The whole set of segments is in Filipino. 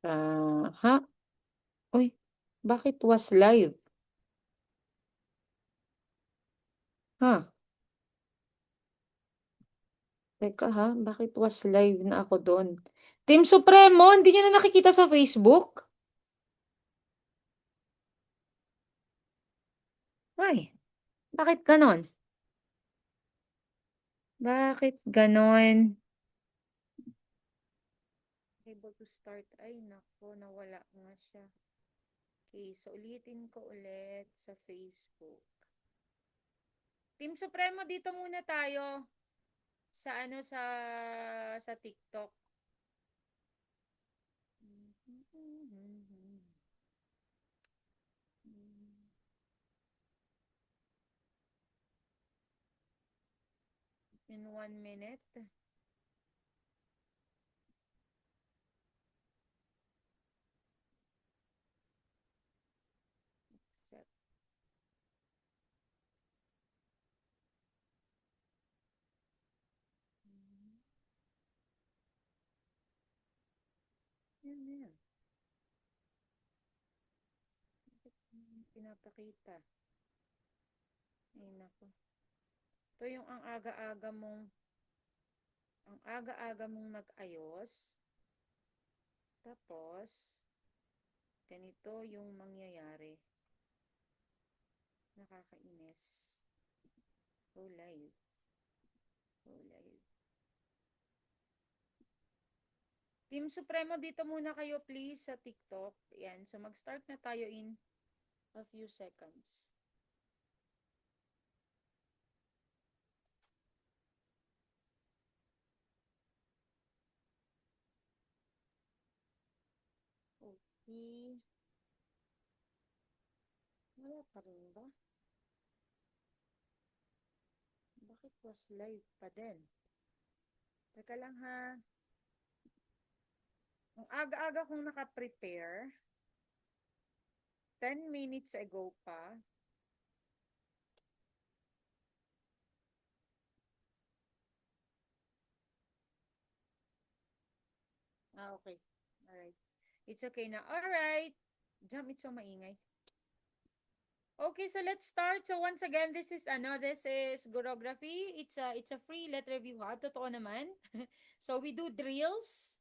Ha? Uy, bakit was live? Ha? Teka ha, bakit was live na ako doon? Team Supremo, hindi nyo na nakikita sa Facebook? Ay, bakit ganon? Bakit ganon? Able to start. Ay, nako, nawala nga siya. Okay, so ulitin ko ulit sa Facebook. Team Supremo, dito muna tayo sa ano sa TikTok. In 1 minute. Set. Yan na yan. Pinapakita. Ay, nako. Ito yung ang aga-aga mong nag-ayos. Tapos, ganito yung mangyayari. Nakakainis. Go live. Go live. Team Supremo, dito muna kayo please sa TikTok. Yan. So, mag-start na tayo in a few seconds. Okay. Wala pa rin ba? Bakit was live pa din? Teka lang ha. Ang aga-aga kong naka-prepare. 10 minutes ago pa. Okay. Alright. It's okay na. Alright. Jam, it's so maingay. Okay, so let's start. So once again, this is Gurography. It's a free let review ha. Totoo naman. So we do drills.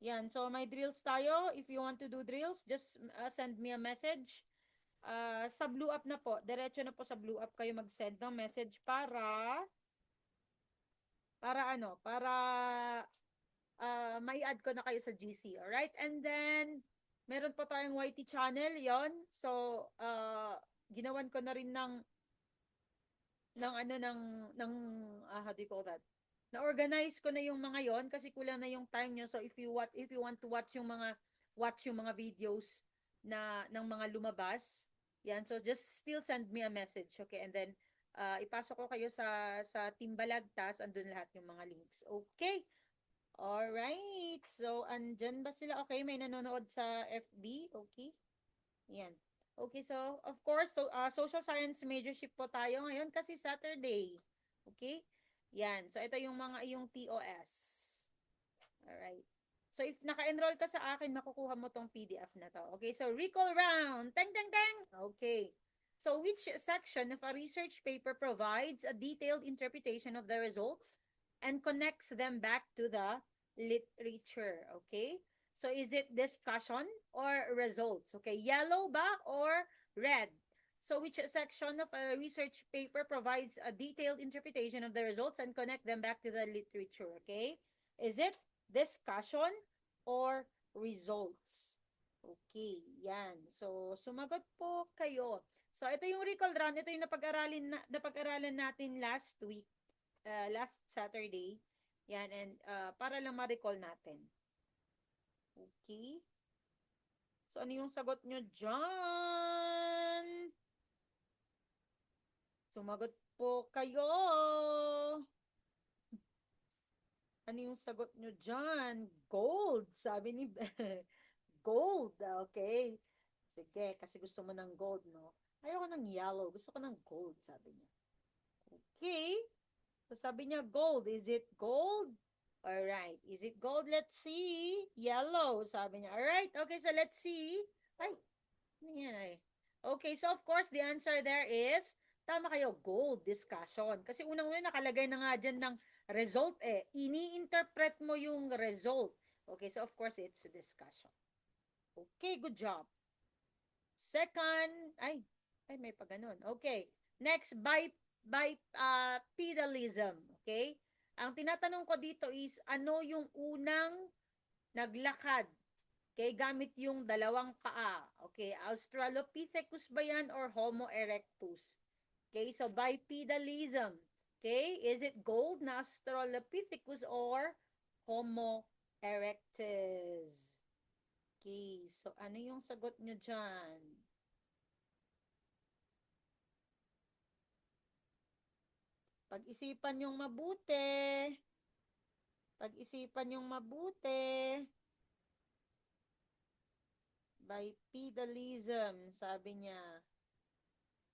Yan. So may drills tayo. If you want to do drills, just send me a message. Sa Blue Up na po. Diretso na po sa Blue Up kayo mag-send ng message para may add ko na kayo sa GC. Alright? And then, meron pa tayong YT channel. Yon. So, ginawan ko na rin how do you call that? Na-organize ko na yung mga yon kasi kulang na yung time nyo. So, if you want to watch yung mga videos ng mga lumabas, yan. So, just still send me a message. Okay? And then, ipasok ko kayo sa Team Balagtas. Andun lahat yung mga links. Okay? Alright. So, andyan ba sila? Okay, may nanonood sa FB. Okay. Yan. Okay, so, of course, social science majorship po tayo ngayon kasi Saturday. Okay? Yan. So, ito yung TOS. Alright. So, if naka-enroll ka sa akin, makukuha mo tong PDF na to. Okay, so, recall round. Teng, teng, teng. Okay. So, which section of a research paper provides a detailed interpretation of the results and connects them back to the literature? Okay? So, is it discussion or results? Okay, yellow ba or red? So, which section of a research paper provides a detailed interpretation of the results and connect them back to the literature? Okay? Is it discussion or results? Okay, yan. So, sumagot po kayo. So, ito yung recall run. Ito yung napag-aralan natin last week, last Saturday. Yan, and para lang ma-recall natin. Okay. So, ano yung sagot nyo dyan? Sumagot po kayo. Ano yung sagot nyo dyan? Gold, sabi ni Gold, okay. Sige, kasi gusto mo ng gold, no? Ayoko ng yellow, gusto ko ng gold, sabi niya. Okay. So, sabi niya gold. Is it gold? Alright. Is it gold? Let's see. Yellow, sabi niya. Alright. Okay, so let's see. Ay, ano yan ay? Okay, so of course, the answer there is, tama kayo, gold discussion. Kasi unang-una nakalagay na nga dyan ng result eh. Ini-interpret mo yung result. Okay, so of course, it's a discussion. Okay, good job. Second, ay may pa ganun. Okay. Next, bipedalism. Okay? Ang tinatanong ko dito is, ano yung unang naglakad? Okay, gamit yung dalawang paa. Okay, Australopithecus ba yan or Homo erectus? Okay, so bipedalism. Okay, is it gold na Australopithecus or Homo erectus? Okay, so ano yung sagot nyo dyan? Pag-isipan yung mabuti. Pag-isipan yung mabuti. Bipedalism, sabi niya.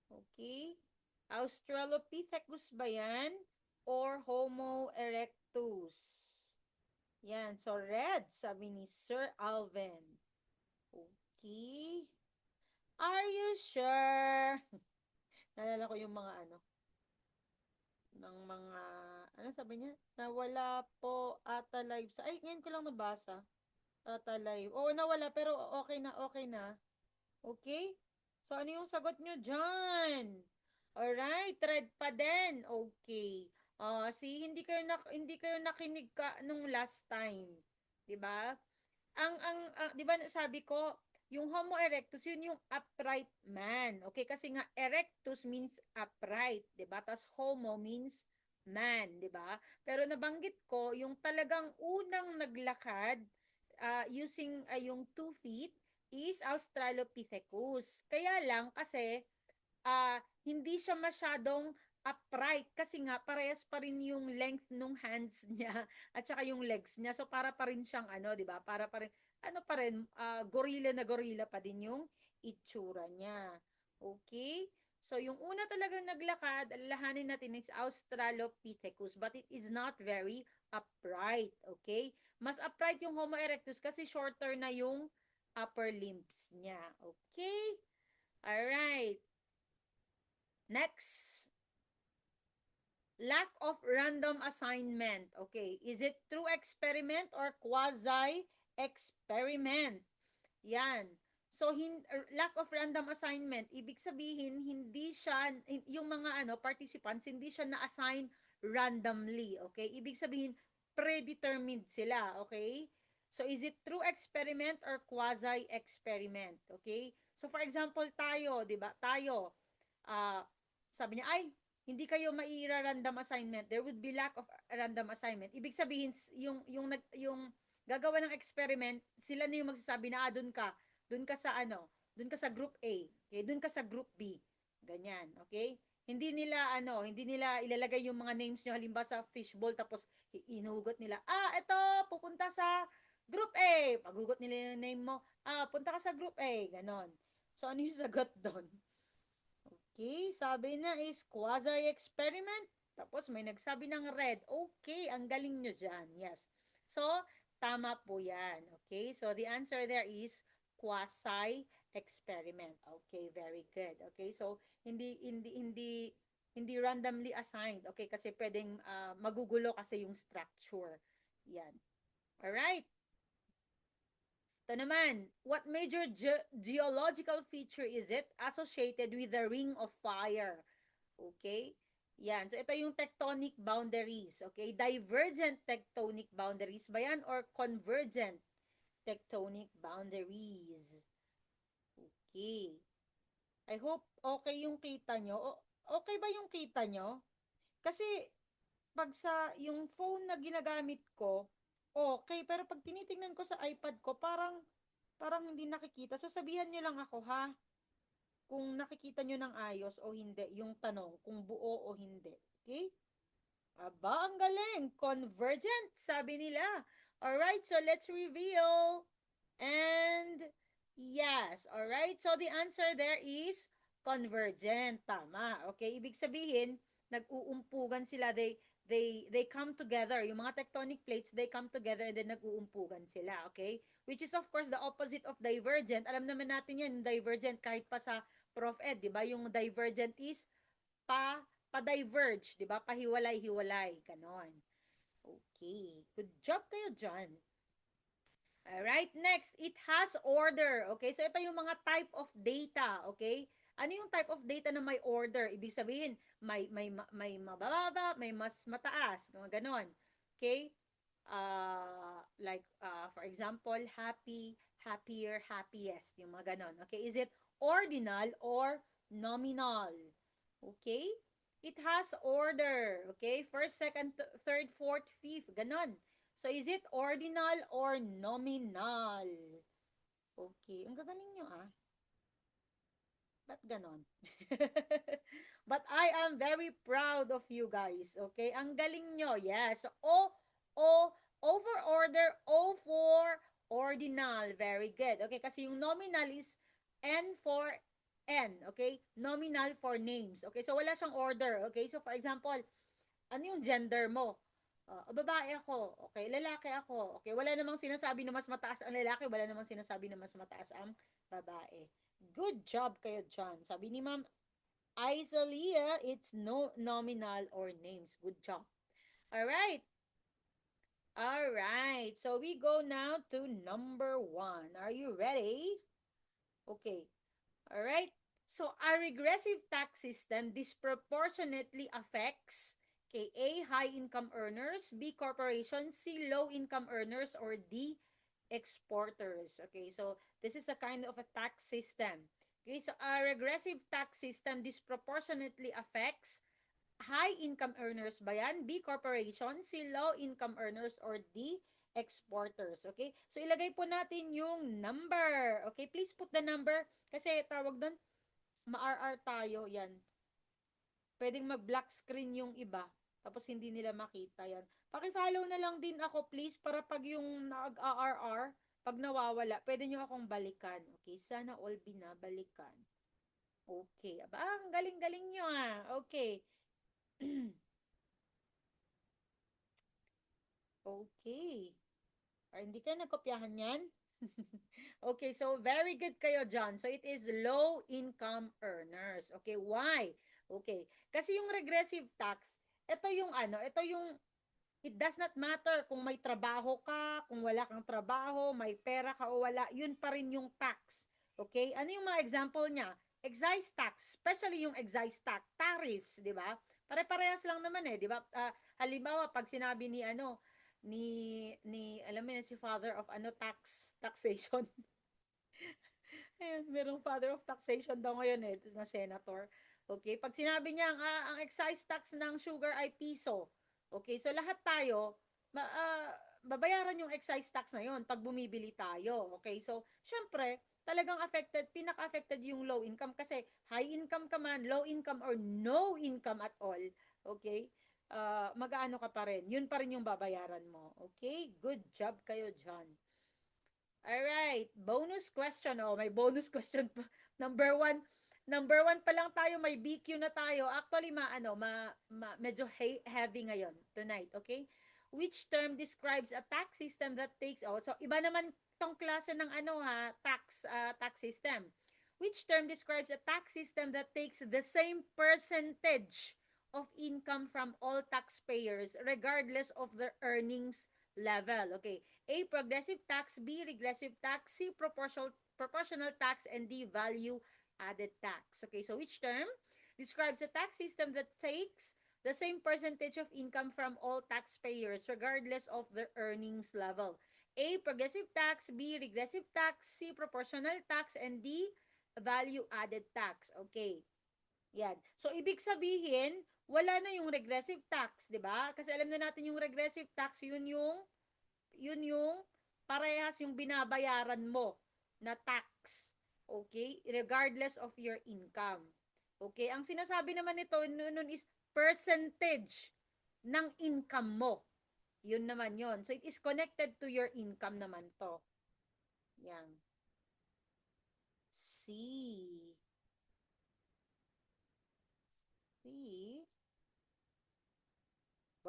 Okay? Australopithecus ba yan? Or Homo erectus? Yan. So, red, sabi ni Sir Alvin. Okay. Are you sure? Nalala ko yung mga ng mga, ano sabi niya? Nawala po ata live sa, ay, ngayon ko lang nabasa. Ata live. Oo, nawala, pero okay na, okay na. Okay? So, ano yung sagot nyo dyan? Alright, red pa din. Okay. Hindi kayo nakinig ka nung last time. 'Di ba? Ang 'di ba sabi ko, yung Homo erectus, yun yung upright man. Okay, kasi nga erectus means upright, 'di ba? Tas Homo means man, 'di ba? Pero nabanggit ko yung talagang unang naglakad using yung 2 feet is Australopithecus. Kaya lang kasi hindi siya masyadong upright kasi nga parehas pa rin yung length nung hands niya at saka yung legs niya. So para pa rin siyang ano, 'di ba? Para pa rin ano pa rin gorilla na gorilla pa din yung itsura niya. Okay? So yung una talagang naglakad, alalahanin natin is Australopithecus but it is not very upright. Okay? Mas upright yung Homo erectus kasi shorter na yung upper limbs niya. Okay? Alright. Next, lack of random assignment. Okay, is it true experiment or quasi-experiment? Yan. So, lack of random assignment, ibig sabihin, hindi siya, yung mga participants, hindi siya na-assign randomly. Okay? Ibig sabihin, predetermined sila. Okay? So, is it true experiment or quasi-experiment? Okay? So, for example, tayo, di ba? Tayo, uh, sabi niya, ay, hindi kayo maira-random assignment. There would be lack of random assignment. Ibig sabihin, yung gagawa ng experiment, sila na yung magsasabi na, doon ka sa doon ka sa group A, okay, doon ka sa group B. Ganyan, okay? Hindi nila ilalagay yung mga names nyo halimbawa sa fishbowl tapos inuhugot nila. Ito pupunta sa group A. Paghugot nila yung name mo, punta ka sa group A, ganon. So ano yung sagot doon? Okay, sabi na is quasi-experiment. Tapos may nagsabi ng red. Okay, ang galing nyo dyan. Yes. So, tama po yan. Okay, so the answer there is quasi-experiment. Okay, very good. Okay, so hindi randomly assigned. Okay, kasi pwedeng magugulo kasi yung structure. Yan. Alright. Ito naman, what major geological feature is it associated with the ring of fire? Okay? Yan. So, ito yung tectonic boundaries. Okay? Divergent tectonic boundaries ba yan or convergent tectonic boundaries? Okay. I hope okay yung kita nyo. Okay ba yung kita nyo? Kasi, pag sa yung phone na ginagamit ko, okay. Pero pag tinitingnan ko sa iPad ko, parang hindi nakikita. So, sabihan nyo lang ako, ha? Kung nakikita nyo ng ayos o hindi. Yung tanong, kung buo o hindi. Okay? Aba, ang galing. Convergent, sabi nila. Alright, so let's reveal. And, yes. Alright, so the answer there is convergent. Tama. Okay, ibig sabihin, nag-uumpugan sila. they come together. Yung mga tectonic plates, they come together and then nag-uumpugan sila, okay? Which is of course the opposite of divergent. Alam naman natin yan, divergent kahit pa sa Prof Ed, 'di ba? Yung divergent is pa-diverge, 'di ba? Pahiwalay-hiwalay, ganon. Okay. Good job kayo diyan. Alright, next, it has order. Okay, so ito yung mga type of data. Okay, ano yung type of data na may order? Ibig sabihin, may mababa, may mas mataas, mga ganon. Okay, for example, happy, happier, happiest, yung mga ganon. Okay, is it ordinal or nominal? Okay, it has order. Okay, first, second, third, fourth, fifth, ganon. So, is it ordinal or nominal? Okay. Ang gagaling nyo ah. Ba't ganon? But I am very proud of you guys. Okay? Ang galing nyo. Yes. So, over order, O for ordinal. Very good. Okay? Kasi yung nominal is N for N. Okay? Nominal for names. Okay? So, wala siyang order. Okay? So, for example, ano yung gender mo? Babae ako. Okay, lalaki ako. Okay, wala namang sinasabi na mas mataas ang lalaki, wala namang sinasabi na mas mataas ang babae. Good job kayo dyan. Sabi ni Ma'am Aizalia, it's no nominal or names. Good job. Alright. Alright. So we go now to number 1. Are you ready? Okay. Alright. So a regressive tax system disproportionately affects okay, A, high-income earners, B, corporations, C, low-income earners, or D, exporters. Okay, so this is a kind of a tax system. Okay, so a regressive tax system disproportionately affects high-income earners ba yan? B, corporations, C, low-income earners, or D, exporters. Okay, so ilagay po natin yung number. Okay, please put the number kasi tawag doon, ma-RR tayo. Yan, pwedeng mag-black screen yung iba. Tapos hindi nila makita yan. Paki-follow na lang din ako please para pag yung nag-ARR, pag nawawala, pwede nyo akong balikan. Okay, sana all binabalikan. Okay, aba, ang galing-galing nyo ah. Okay. Okay. Or hindi ka nagkopyahan yan? Okay, so very good kayo John. So it is low income earners. Okay, why? Okay, kasi yung regressive tax, ito yung it does not matter kung may trabaho ka, kung wala kang trabaho, may pera ka o wala, yun pa rin yung tax. Okay? Ano yung mga example niya? Excise tax, especially yung excise tax, tariffs, di ba? Pare-parehas lang naman eh, di ba? Halimbawa, pag sinabi ni alam mo yun, si father of taxation. Ayun, merong father of taxation daw ngayon eh, na senator. Okay, pag sinabi niya ang excise tax ng sugar ay piso. Okay, so lahat tayo babayaran yung excise tax na yon pag bumibili tayo. Okay, so syempre, talagang pinaka-affected yung low income kasi high income ka man, low income or no income at all. Okay, mag-aano ka pa rin. Yun pa rin yung babayaran mo. Okay, good job kayo dyan. Alright, bonus question. Oh, may bonus question pa. Number 1. Number 1 pa lang tayo, may BQ na tayo. Actually, medyo heavy ngayon, tonight, okay? Which term describes a tax system that takes, so iba naman tong klase ng tax system. Which term describes a tax system that takes the same percentage of income from all taxpayers regardless of their earnings level? Okay, A, progressive tax, B, regressive tax, C, proportional tax, and D, value added tax. Okay, so which term describes a tax system that takes the same percentage of income from all taxpayers regardless of their earnings level? A, progressive tax, B, regressive tax, C, proportional tax, and D, value added tax. Okay. Yan. So, ibig sabihin, wala na yung regressive tax, di ba? Kasi alam na natin yung regressive tax, yun yung parehas yung binabayaran mo na tax. Okay? Regardless of your income. Okay? Ang sinasabi naman nito nun is percentage ng income mo. Yun naman yun. So, it is connected to your income naman to. Yan. C. C.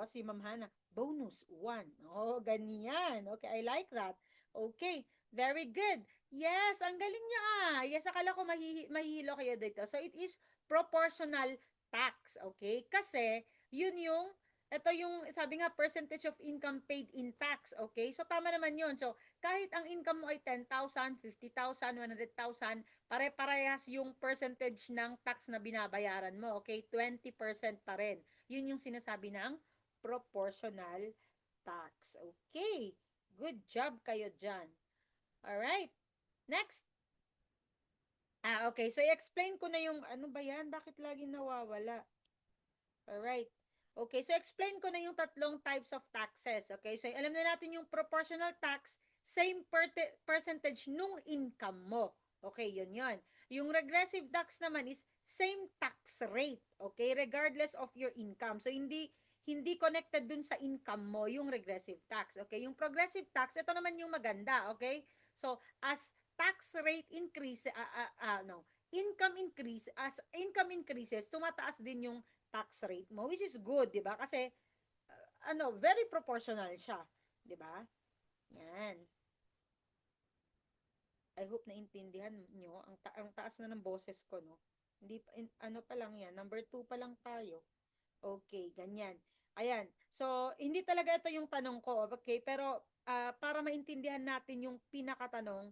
Si Ma'am Hana, bonus 1. Oh, ganyan. Okay, I like that. Okay, very good. Yes, ang galing niya Yes, akala ko mahihilo kayo dito. So, it is proportional tax. Okay? Kasi, yun yung, ito yung, sabi nga, percentage of income paid in tax. Okay? So, tama naman yun. So, kahit ang income mo ay 10,000, 50,000, 100,000, pare-parehas yung percentage ng tax na binabayaran mo. Okay? 20% pa rin. Yun yung sinasabi ng proportional tax. Okay. Good job kayo dyan. Alright. Next. Okay. So, i-explain ko na yung, ano ba yan? Bakit lagi nawawala? Alright. Okay. So, explain ko na yung tatlong types of taxes. Okay. So, alam na natin yung proportional tax, same percentage nung income mo. Okay, yun yun. Yung regressive tax naman is same tax rate. Okay, regardless of your income. So, hindi connected dun sa income mo yung regressive tax. Okay, yung progressive tax, ito naman yung maganda. Okay, so as tax rate increase, no, as income increases, tumataas din yung tax rate mo, which is good, 'di ba? Kasi very proportional siya, 'di ba? Yan. I hope naintindihan nyo. Ang taas na ng boses ko, no? Hindi, ano pa lang yan, number 2 pa lang tayo. Okay, ganyan. Ayan. So, hindi talaga ito yung tanong ko, okay? Pero, para maintindihan natin yung pinakatanong,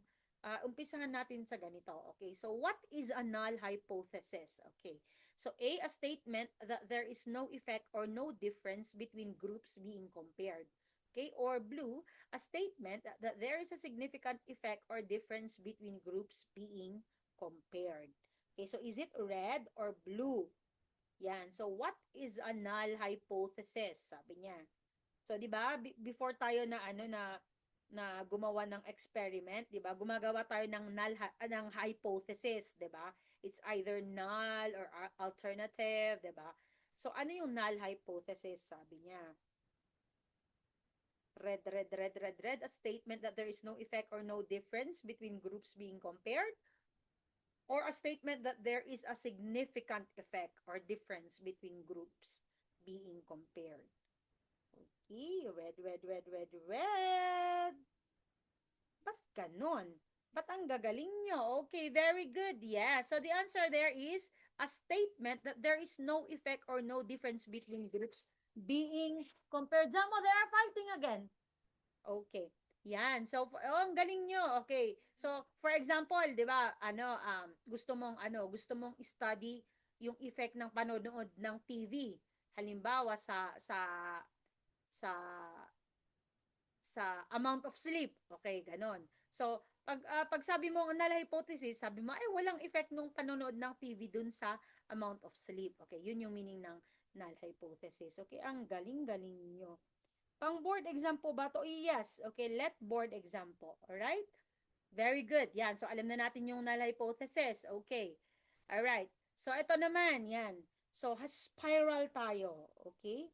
umpisahan natin sa ganito, okay? So, what is a null hypothesis? Okay. So, a statement that there is no effect or no difference between groups being compared. Okay, or blue, a statement that there is a significant effect or difference between groups being compared. Okay, so is it red or blue? Yan. So, what is a null hypothesis? Sabi niya. So, 'di ba, before tayo na na gumawa ng experiment, 'di ba? Gumagawa tayo ng ng hypothesis, 'di ba? It's either null or alternative, 'di ba? So, ano yung null hypothesis? Sabi niya. Red, red, red, red, red, a statement that there is no effect or no difference between groups being compared, or a statement that there is a significant effect or difference between groups being compared. Okay, red, red, red, red, red. Ba't ganon? Ba't ang gagaling nyo? Okay, very good. Yeah, so the answer there is a statement that there is no effect or no difference between groups being compared. Jamo, they are fighting again. Okay. Yan. So, ang galing nyo. Okay. So, for example, 'di ba, gusto mong study yung effect ng panonood ng TV. Halimbawa sa amount of sleep. Okay, ganon. So, pag sabi mo null hypothesis, sabi mo ay walang effect nung panonood ng TV dun sa amount of sleep. Okay, yun yung meaning ng null hypothesis. Okay, ang galing-galing nyo. Pang board exam po ba to? Yes. Okay, let board exam po. Alright? Very good. Yan. So, alam na natin yung null hypothesis. Okay. Alright. So, ito naman. Yan. So, spiral tayo. Okay?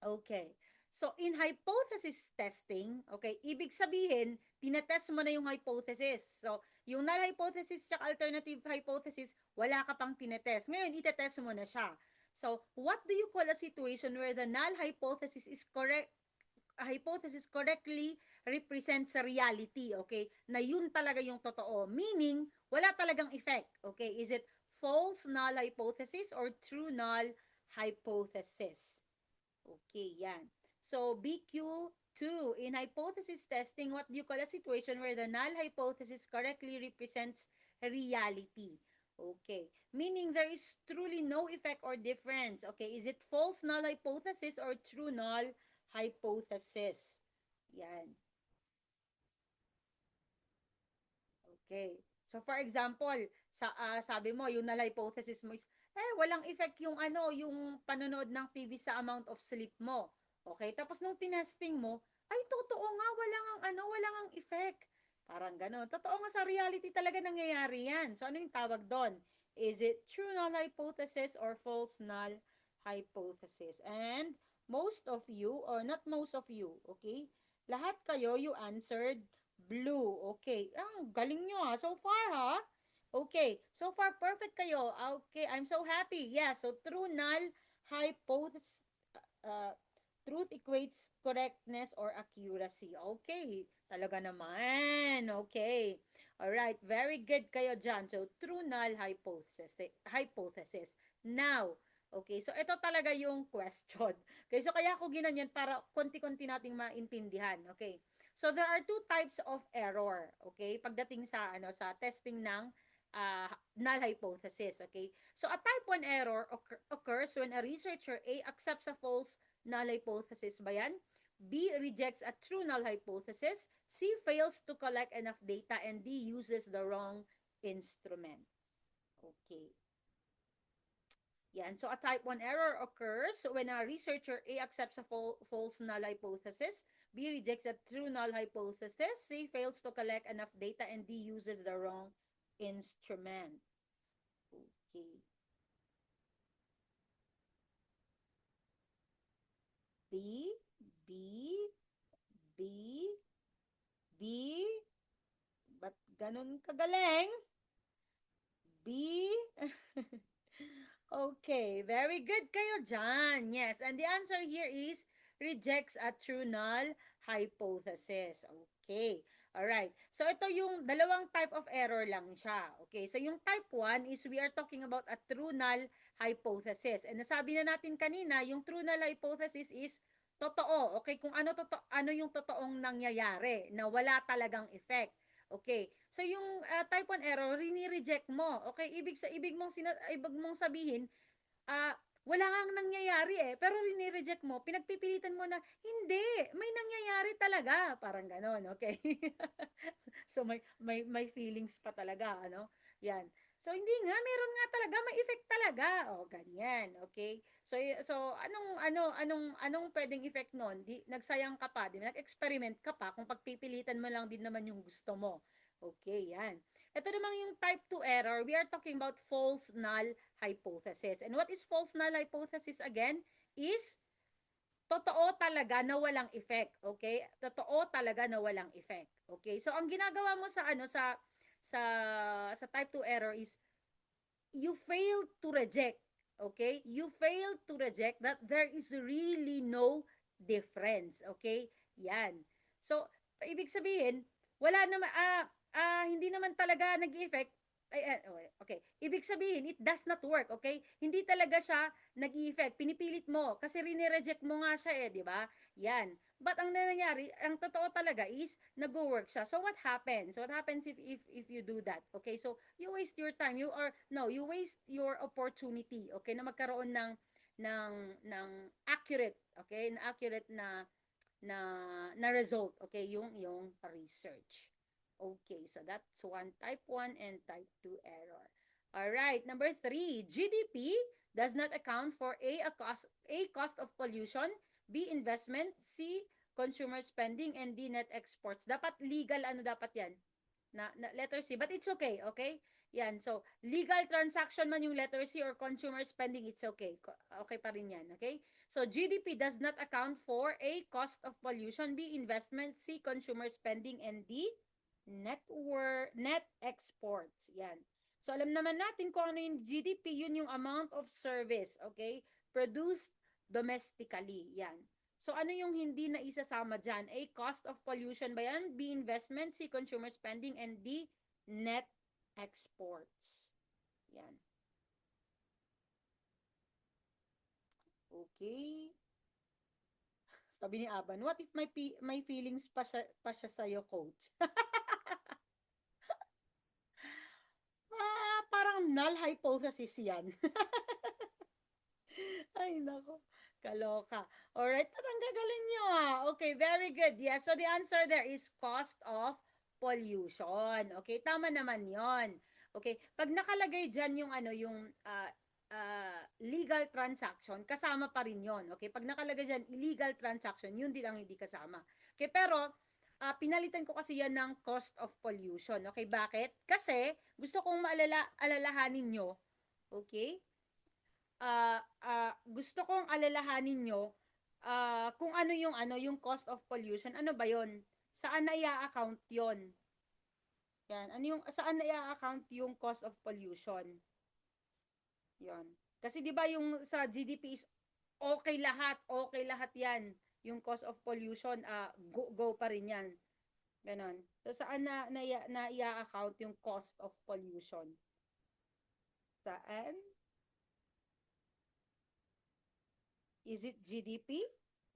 Okay. So, in hypothesis testing, okay, ibig sabihin, tinetest mo na yung hypothesis. So, yung null hypothesis at alternative hypothesis, wala ka pang tinetest. Ngayon, itetest mo na siya. So, what do you call a situation where the null hypothesis is correct? A hypothesis correctly represents a reality, okay? Na yun talaga yung totoo. Meaning, wala talagang effect, okay? Is it false null hypothesis or true null hypothesis? Okay, yan. So, BQ2, in hypothesis testing, what do you call a situation where the null hypothesis correctly represents reality? Okay. Meaning there is truly no effect or difference. Okay. Is it false null hypothesis or true null hypothesis? Yan. Okay. So, for example, sabi mo, yung null hypothesis mo is, walang effect yung yung panonood ng TV sa amount of sleep mo. Okay? Tapos nung tinesting mo, ay totoo nga, walang ang effect. Parang gano'n. Totoo nga sa reality talaga nangyayari yan. So, ano yung tawag doon? Is it true null hypothesis or false null hypothesis? And most of you, or not most of you, okay? Lahat kayo, you answered blue. Okay. Galing nyo so far Okay. So far, perfect kayo. Okay. I'm so happy. Yeah. So, true null hypothesis, uh, truth equates correctness or accuracy. Okay, talaga naman. Okay. All right, very good kayo dyan. So, true null hypothesis. Hypothesis. Now, okay, so ito talaga yung question. Okay, so kaya ako ginanyan para konti-konti nating maintindihan. Okay. So, there are two types of error. Okay, pagdating sa sa testing ng null hypothesis. Okay, so a type 1 error occurs when a researcher A accepts a false null hypothesis ba yan? B rejects a true null hypothesis. C fails to collect enough data. And D uses the wrong instrument. Okay. Yan. So a type 1 error occurs when a researcher A accepts a false null hypothesis, B rejects a true null hypothesis, C fails to collect enough data, and D uses the wrong instrument. Okay. D, B, B, B, ba't ganun kagaling? B, okay, very good kayo dyan. Yes, and the answer here is rejects a true null hypothesis. Okay. Alright. So, ito yung dalawang type of error lang siya. Okay. So, yung type 1 is we are talking about a true null hypothesis. And nasabi na natin kanina, yung true null hypothesis is totoo. Okay. Kung ano yung totoong nangyayari na wala talagang effect. Okay. So yung type 1 error, rini-reject mo. Okay? Ibig mong sabihin, ah, wala kang nangyayari eh, pero rini-reject mo, pinagpipilitan mo na, hindi, may nangyayari talaga. Parang ganon, okay? So may feelings pa talaga, ano? Yan. So hindi nga, meron nga talaga, may effect talaga. O ganyan, okay? So anong pwedeng effect noon? Nagsayang ka pa, di nag-experiment ka pa kung pagpipilitan mo lang din naman yung gusto mo. Okay, yan. Ito namang yung type 2 error, we are talking about false null hypothesis. And what is false null hypothesis again? Is totoo talaga na walang effect, okay? Totoo talaga na walang effect. Okay? So ang ginagawa mo sa sa type 2 error is you fail to reject, okay? You fail to reject that there is really no difference, okay? Yan. So ibig sabihin, wala naman hindi naman talaga nag-effect. Okay. Ibig sabihin, it does not work, okay? Hindi talaga siya nag-effect. Pinipilit mo kasi reject mo nga siya eh, di ba? Yan. But ang nangyayari, ang totoo talaga is nag-work siya. So what happens? What happens if you do that? Okay? So you waste your time. You waste your opportunity, okay? Na magkaroon ng accurate, okay? Na accurate na result, okay? Yung research. Okay, so that's one type 1 and type 2 error. All right, number 3, GDP does not account for A cost of pollution, B investment, C consumer spending, and D net exports. Dapat legal dapat 'yan? Na letter C, but it's okay, okay? Yan, so legal transaction man yung letter C or consumer spending, it's okay. Okay pa rin yan, okay? So GDP does not account for A cost of pollution, B investment, C consumer spending, and D net exports. Yan. So, alam naman natin kung ano yung GDP, yun yung amount of service, okay? Produced domestically. Yan. So, ano yung hindi na isasama dyan? A, cost of pollution ba yan? B, investment. C, consumer spending. And D, net exports. Yan. Okay. Sabi ni Aban, what if my feelings pa siya sa'yo, coach? Parang null hypothesis yan. Ay, nako. Kaloka. Alright, parang gagaling nyo Okay, very good. Yeah, so the answer there is cost of pollution. Okay, tama naman yon. Okay, pag nakalagay dyan yung legal transaction, kasama pa rin yon. Okay, pag nakalagay dyan illegal transaction, yun din ang hindi kasama. Okay, pero pinalitan ko kasi yan ng cost of pollution. Okay, bakit? Kasi gusto kong alalahanin nyo, okay? Gusto kong alalahanin nyo kung yung cost of pollution. Ano ba yon? Saan na i-account yon? Yan. Saan na i-account yung cost of pollution? Yon. Kasi 'di ba yung sa GDP is Okay lahat yan. Yung cause of pollution, go pa rin yan. Ganon. So, saan na i-account yung cost of pollution? Saan? Is it GDP?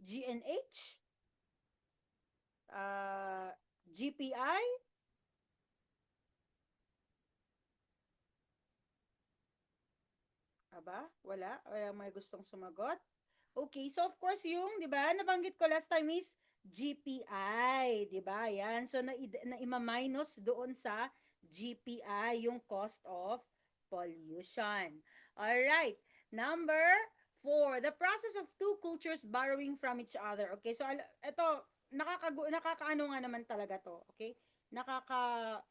GNH? Uh, GPI? Aba, wala. Wala may gustong sumagot. Okay, so of course yung, 'di ba? Nabanggit ko last time is GPI, 'di ba? Yan. So na ima-minus doon sa GPI yung cost of pollution. All right. Number 4, the process of two cultures borrowing from each other. Okay, so ito nakakaano nga naman talaga to, okay? Nakaka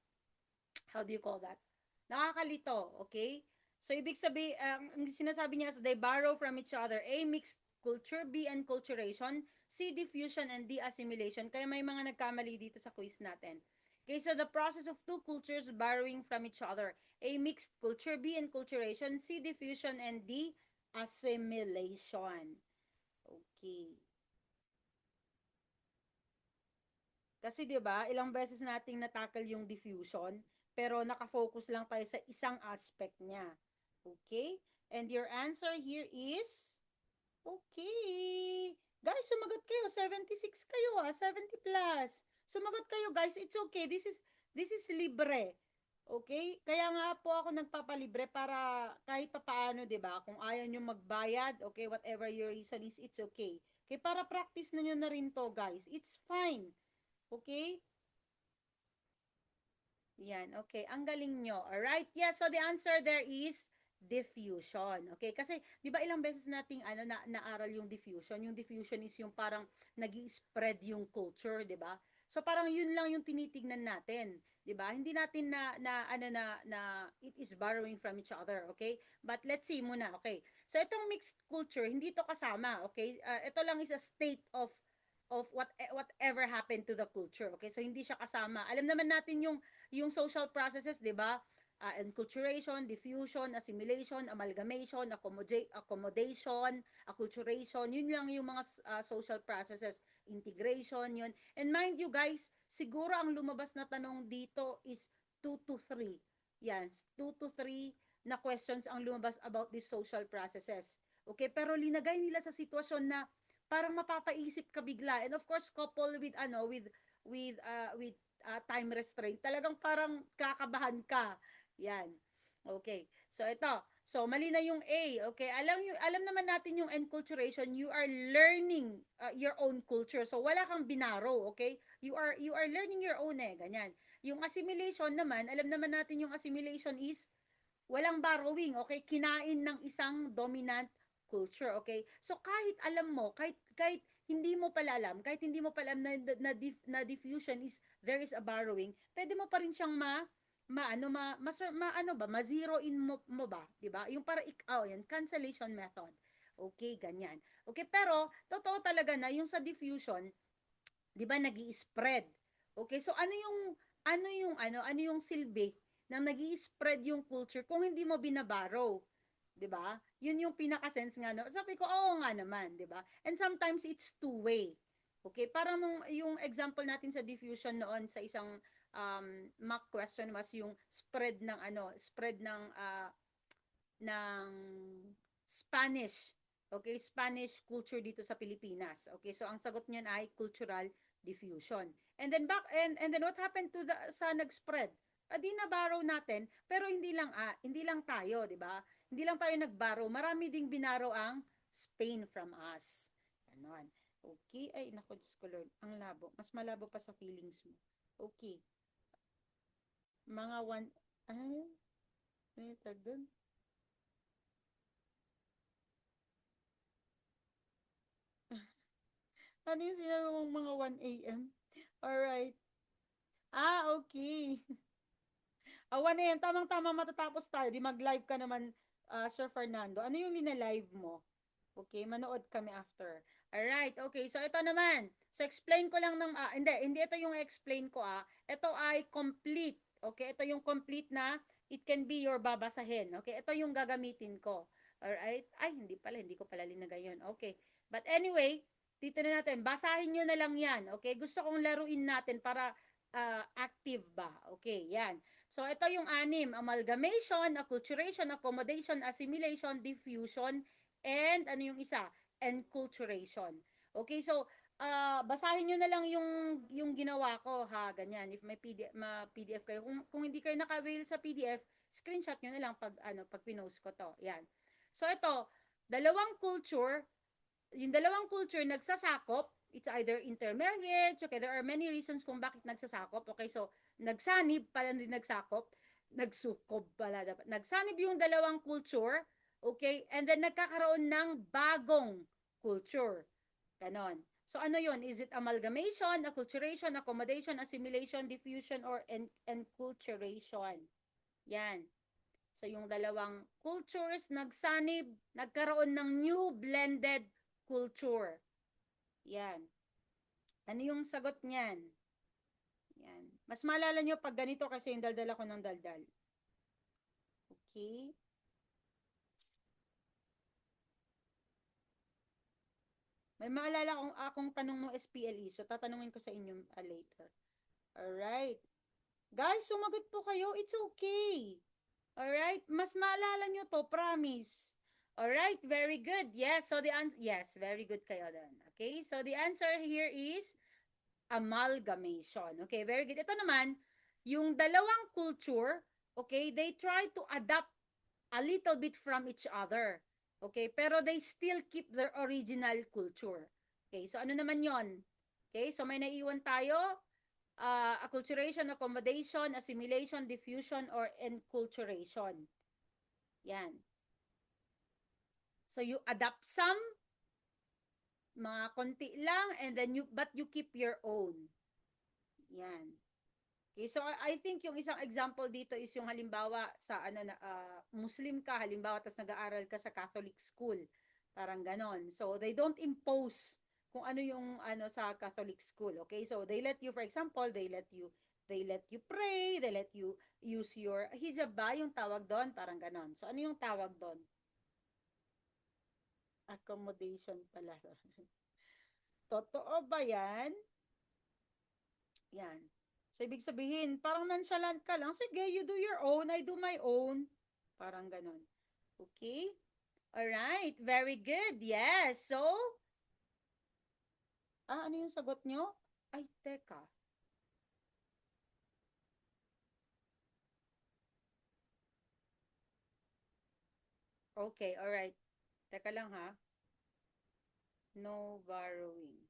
how do you call that? Nakakalito, okay? So, ibig sabihin, ang sinasabi niya is they borrow from each other. A, mixed culture. B, enculturation. C, diffusion. And D, assimilation. Kaya may mga nagkamali dito sa quiz natin. Okay, so the process of two cultures borrowing from each other. A, mixed culture. B, enculturation. C, diffusion. And D, assimilation. Okay. Kasi 'di ba, ilang beses nating natakal yung diffusion, pero naka-focus lang tayo sa isang aspect niya. Okay? And your answer here is okay. Guys, sumagot kayo. 76 kayo 70 plus. Sumagot kayo guys. It's okay. This is libre. Okay? Kaya nga po ako nagpapalibre para kahit papaano, 'di ba? Kung ayaw niyo magbayad, okay, whatever your reason is, it's okay. Okay, para practice na niyo na rin to, guys. It's fine. Okay? Yan, okay. Ang galing nyo. Alright? Yeah, so the answer there is diffusion. Okay? Kasi, di ba ilang beses nating naaral yung diffusion? Yung diffusion is yung parang nag spread yung culture, di ba? So, parang yun lang yung tinitignan natin. Di ba? Hindi natin na it is borrowing from each other. Okay? But let's see muna. Okay? So, itong mixed culture, hindi to kasama. Okay? Ito lang is a state of whatever happened to the culture. Okay? So, hindi siya kasama. Alam naman natin yung social processes, 'di ba? Enculturation, diffusion, assimilation, amalgamation, accommodation, acculturation, yun lang yung mga social processes, integration, yun. And mind you guys, siguro ang lumabas na tanong dito is 2 to 3. Yan, 2 to 3 na questions ang lumabas about these social processes. Okay, pero linagay nila sa sitwasyon na parang mapapaisip ka bigla. And of course, couple with with time restraint, talagang parang kakabahan ka. Yan. Okay. So ito. So mali na yung A. Okay. Alam naman natin yung enculturation, you are learning your own culture. So wala kang binaro, okay? You are learning your own ganyan. Yung assimilation naman, alam naman natin yung assimilation is walang borrowing, okay? Kinain ng isang dominant culture, okay? So kahit alam mo, kahit hindi mo pala alam, kahit hindi mo pala alam na diffusion is there is a borrowing, pwede mo pa rin siyang ma zero in mo ba, 'di ba? Yung para yan, cancellation method. Okay, ganyan. Okay, pero totoo talaga na yung sa diffusion, 'di ba, nagi-spread. Okay, so ano yung silbi ng nagi-spread yung culture kung hindi mo binaborrow, 'di ba? Yun yung pinaka-sense nga no. Sabi ko, oo nga naman, 'di ba? And sometimes it's two-way. Okay, parang yung example natin sa diffusion noon sa isang mock question was yung spread ng Spanish. Okay, Spanish culture dito sa Pilipinas. Okay, so ang sagot niyan ay cultural diffusion. And then what happened to the sa nag-spread? Di na borrow natin, pero hindi lang tayo, 'di ba? Hindi lang tayo nag-borrow, marami ding binaro ang Spain from us. Ganon. Okay, ay nako, Diyos ko Lord, ang labo. Mas malabo pa sa feelings mo. Okay. Mga one, ay, tag doon. Ano yung sinabi mong mga 1 a.m.? Alright. Okay. 1 a.m. Tamang-tama matatapos tayo. Di mag-live ka naman, Sir Fernando. Ano yung nina-live mo? Okay, manood kami after. Alright, okay. So, ito naman. So, explain ko lang hindi ito yung explain ko Ito ay complete. Okay, ito yung complete na it can be your babasahin. Okay, ito yung gagamitin ko. Alright? Ay, hindi ko pala linagay yun. Okay. But anyway, dito na natin. Basahin nyo na lang yan. Okay? Gusto kong laruin natin para active ba. Okay, yan. So, ito yung anim. Amalgamation, acculturation, accommodation, assimilation, diffusion, and ano yung isa? Enculturation. Okay, so, basahin nyo na lang yung ginawa ko, ha? Ganyan. If may PDF kayo. Kung hindi kayo naka-avail sa PDF, screenshot nyo na lang pag pinost ko to. Yan. So ito, yung dalawang culture nagsasakop, it's either intermarriage, okay, there are many reasons kung bakit nagsasakop, okay, so nagsanib pala din nagsakop, nagsukob pala dapat. Nagsanib yung dalawang culture, okay, and then nagkakaroon ng bagong culture. Ganon. So ano yun? Is it amalgamation, acculturation, accommodation, assimilation, diffusion, or enculturation? Yan. So, yung dalawang cultures nagsanib, nagkaroon ng new blended culture. Yan. Ano yung sagot niyan? Yan. Mas maalala nyo pag ganito kasi yung daldal ako ng daldal. Okay. May maalala akong tanong ng SPLE. So, tatanungin ko sa inyo later. Alright. Guys, sumagot po kayo. It's okay. Alright? Mas maalala nyo to, promise. Alright, very good. Yes, so the answer, yes, very good kayo doon. Okay, so the answer here is amalgamation. Okay, very good. Ito naman, yung dalawang culture, okay, they try to adapt a little bit from each other. Okay, pero they still keep their original culture. Okay, so ano naman yon? Okay, so may naiwan tayo, acculturation, accommodation, assimilation, diffusion, or enculturation. Yan. So you adapt some, mga konti lang, and then but you keep your own. Yan. Okay, so I think yung isang example dito is yung halimbawa sa Muslim ka, halimbawa tapos nag-aaral ka sa Catholic school. Parang ganon. So they don't impose kung ano yung sa Catholic school. Okay? So they let you, for example, they let you pray, they let you use your hijab ba yung tawag doon? Parang ganon. So ano yung tawag doon? Accommodation pala. Totoo ba yan? Yan. So, ibig sabihin, parang nonchalant ka lang. Sige, you do your own, I do my own. Parang ganon. Okay? Alright, very good. Yes. So, ano yung sagot nyo? Ay, teka. Okay, alright. Teka lang ha. No borrowing.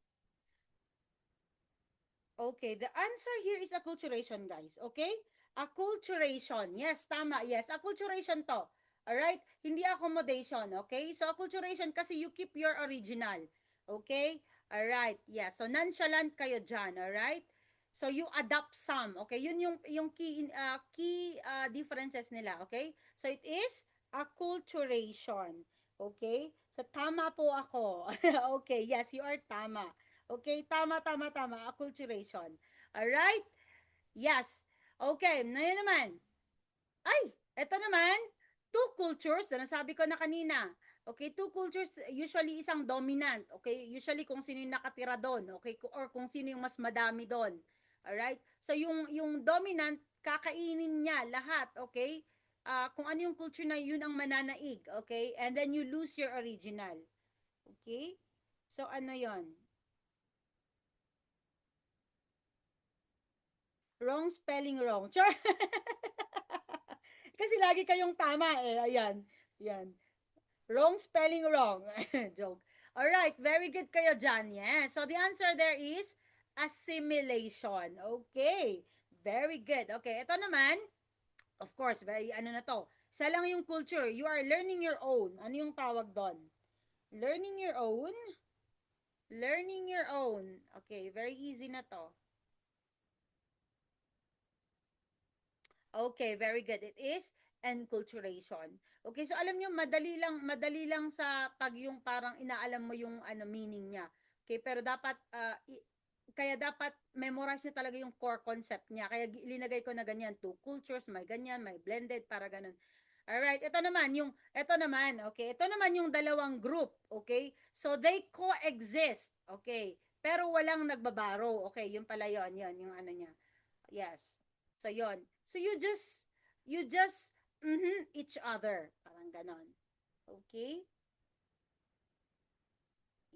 Okay, the answer here is acculturation, guys. Okay? Acculturation. Yes, tama. Yes, acculturation to. Alright? Hindi accommodation. Okay? So, acculturation kasi you keep your original. Okay? Alright. Yeah. So, nonchalant kayo dyan. Alright? So, you adapt some. Okay? Yun yung key differences nila. Okay? So, it is acculturation. Okay? So, tama po ako. Okay. Yes, you are tama. Okay, tama. Acculturation. Alright? Yes. Okay, ngayon naman. Ay, eto naman, two cultures, nasabi ko na kanina. Okay, two cultures, usually isang dominant. Okay, usually kung sino yung nakatira doon. Okay, or kung sino yung mas madami doon. Alright? So, yung dominant, kakainin niya lahat. Okay? Kung ano yung culture na yun ang mananaig. Okay? And then you lose your original. Okay? So, ano yon? Wrong spelling wrong. Char! Kasi lagi kayong tama eh. Ayan. Yan. Wrong spelling wrong. Joke. Alright, very good kayo dyan. Yes. So the answer there is assimilation. Okay. Very good. Okay, ito naman, of course, very ano na to. Isa lang yung culture. You are learning your own. Ano yung tawag doon? Learning your own? Learning your own. Okay, very easy na to. Okay, very good. It is enculturation. Okay, so alam nyo, madali lang sa pag yung parang inaalam mo yung meaning niya. Okay, pero dapat, kaya dapat memorize niyo talaga yung core concept niya. Kaya linagay ko na ganyan, two cultures, may ganyan, may blended, para ganun. Alright, ito naman, okay? Ito naman yung dalawang group, okay? So they coexist, okay? Pero walang nagbabaro, okay? Yun pala yun, yung ano niya. Yes. So yun. So you just each other, parang ganon. Okay?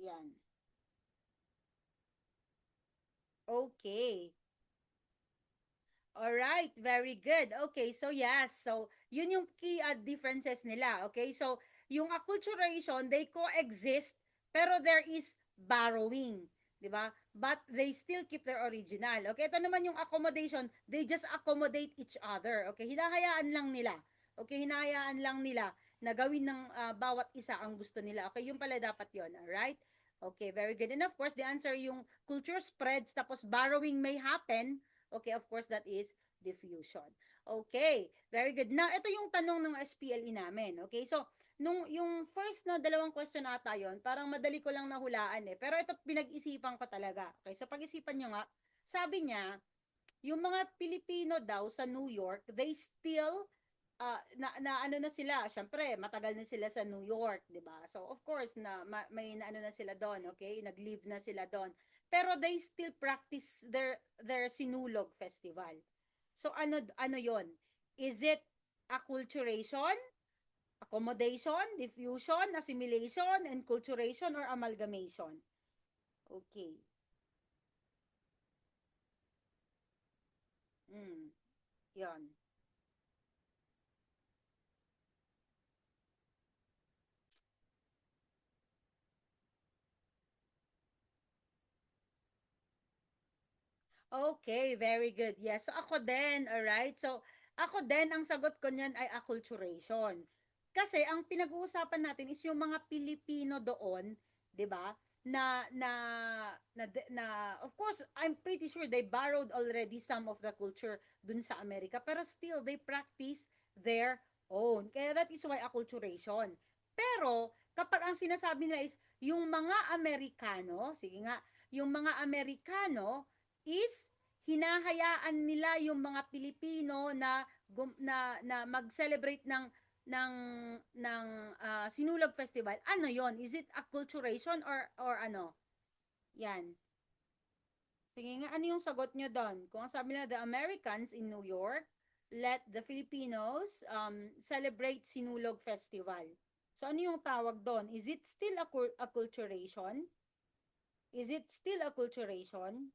Yan. Okay. All right, very good. Okay, so yes. So, yun yung key differences nila. Okay, so yung acculturation, they coexist, pero there is borrowing. Di ba? But they still keep their original. Okay, ito naman yung accommodation, they just accommodate each other. Okay, hinahayaan lang nila. Okay, hinahayaan lang nila na gawin ng bawat isa ang gusto nila. Okay, yung pala dapat yun. Alright? Okay, very good. And of course, the answer yung culture spreads, tapos borrowing may happen. Okay, of course, that is diffusion. Okay, very good. Now, ito yung tanong ng SPLE namin. Okay, so, yung first na dalawang question ata yon, parang madali ko lang nahulaan eh. Pero ito, pinag-isipan ko talaga. Okay, so pag-isipan nyo nga, sabi niya, yung mga Pilipino daw sa New York, they still na ano na sila, syempre, matagal na sila sa New York, 'di ba? So of course may na ano na sila doon, okay? Nag-live na sila doon. Pero they still practice their Sinulog festival. So ano 'yon? Is it acculturation, accommodation, diffusion, assimilation, enculturation, or amalgamation? Okay. Mm, 'yon. Okay, very good. Yes. So ako din, alright? So ako din, ang sagot ko niyan ay acculturation. Kasi ang pinag-uusapan natin is yung mga Pilipino doon, 'di ba? Na of course, I'm pretty sure they borrowed already some of the culture dun sa Amerika, pero still they practice their own. Kaya that is why acculturation. Pero kapag ang sinasabi nila is yung mga Amerikano, sige nga, yung mga Amerikano is hinahayaan nila yung mga Pilipino na mag-celebrate ng Sinulog Festival. Ano 'yon? Is it acculturation or ano? Yan. Sige nga, ano yung sagot nyo doon? Kung ang sabi nila, the Americans in New York let the Filipinos celebrate Sinulog Festival. So, ano yung tawag doon? Is it still acculturation? Is it still acculturation?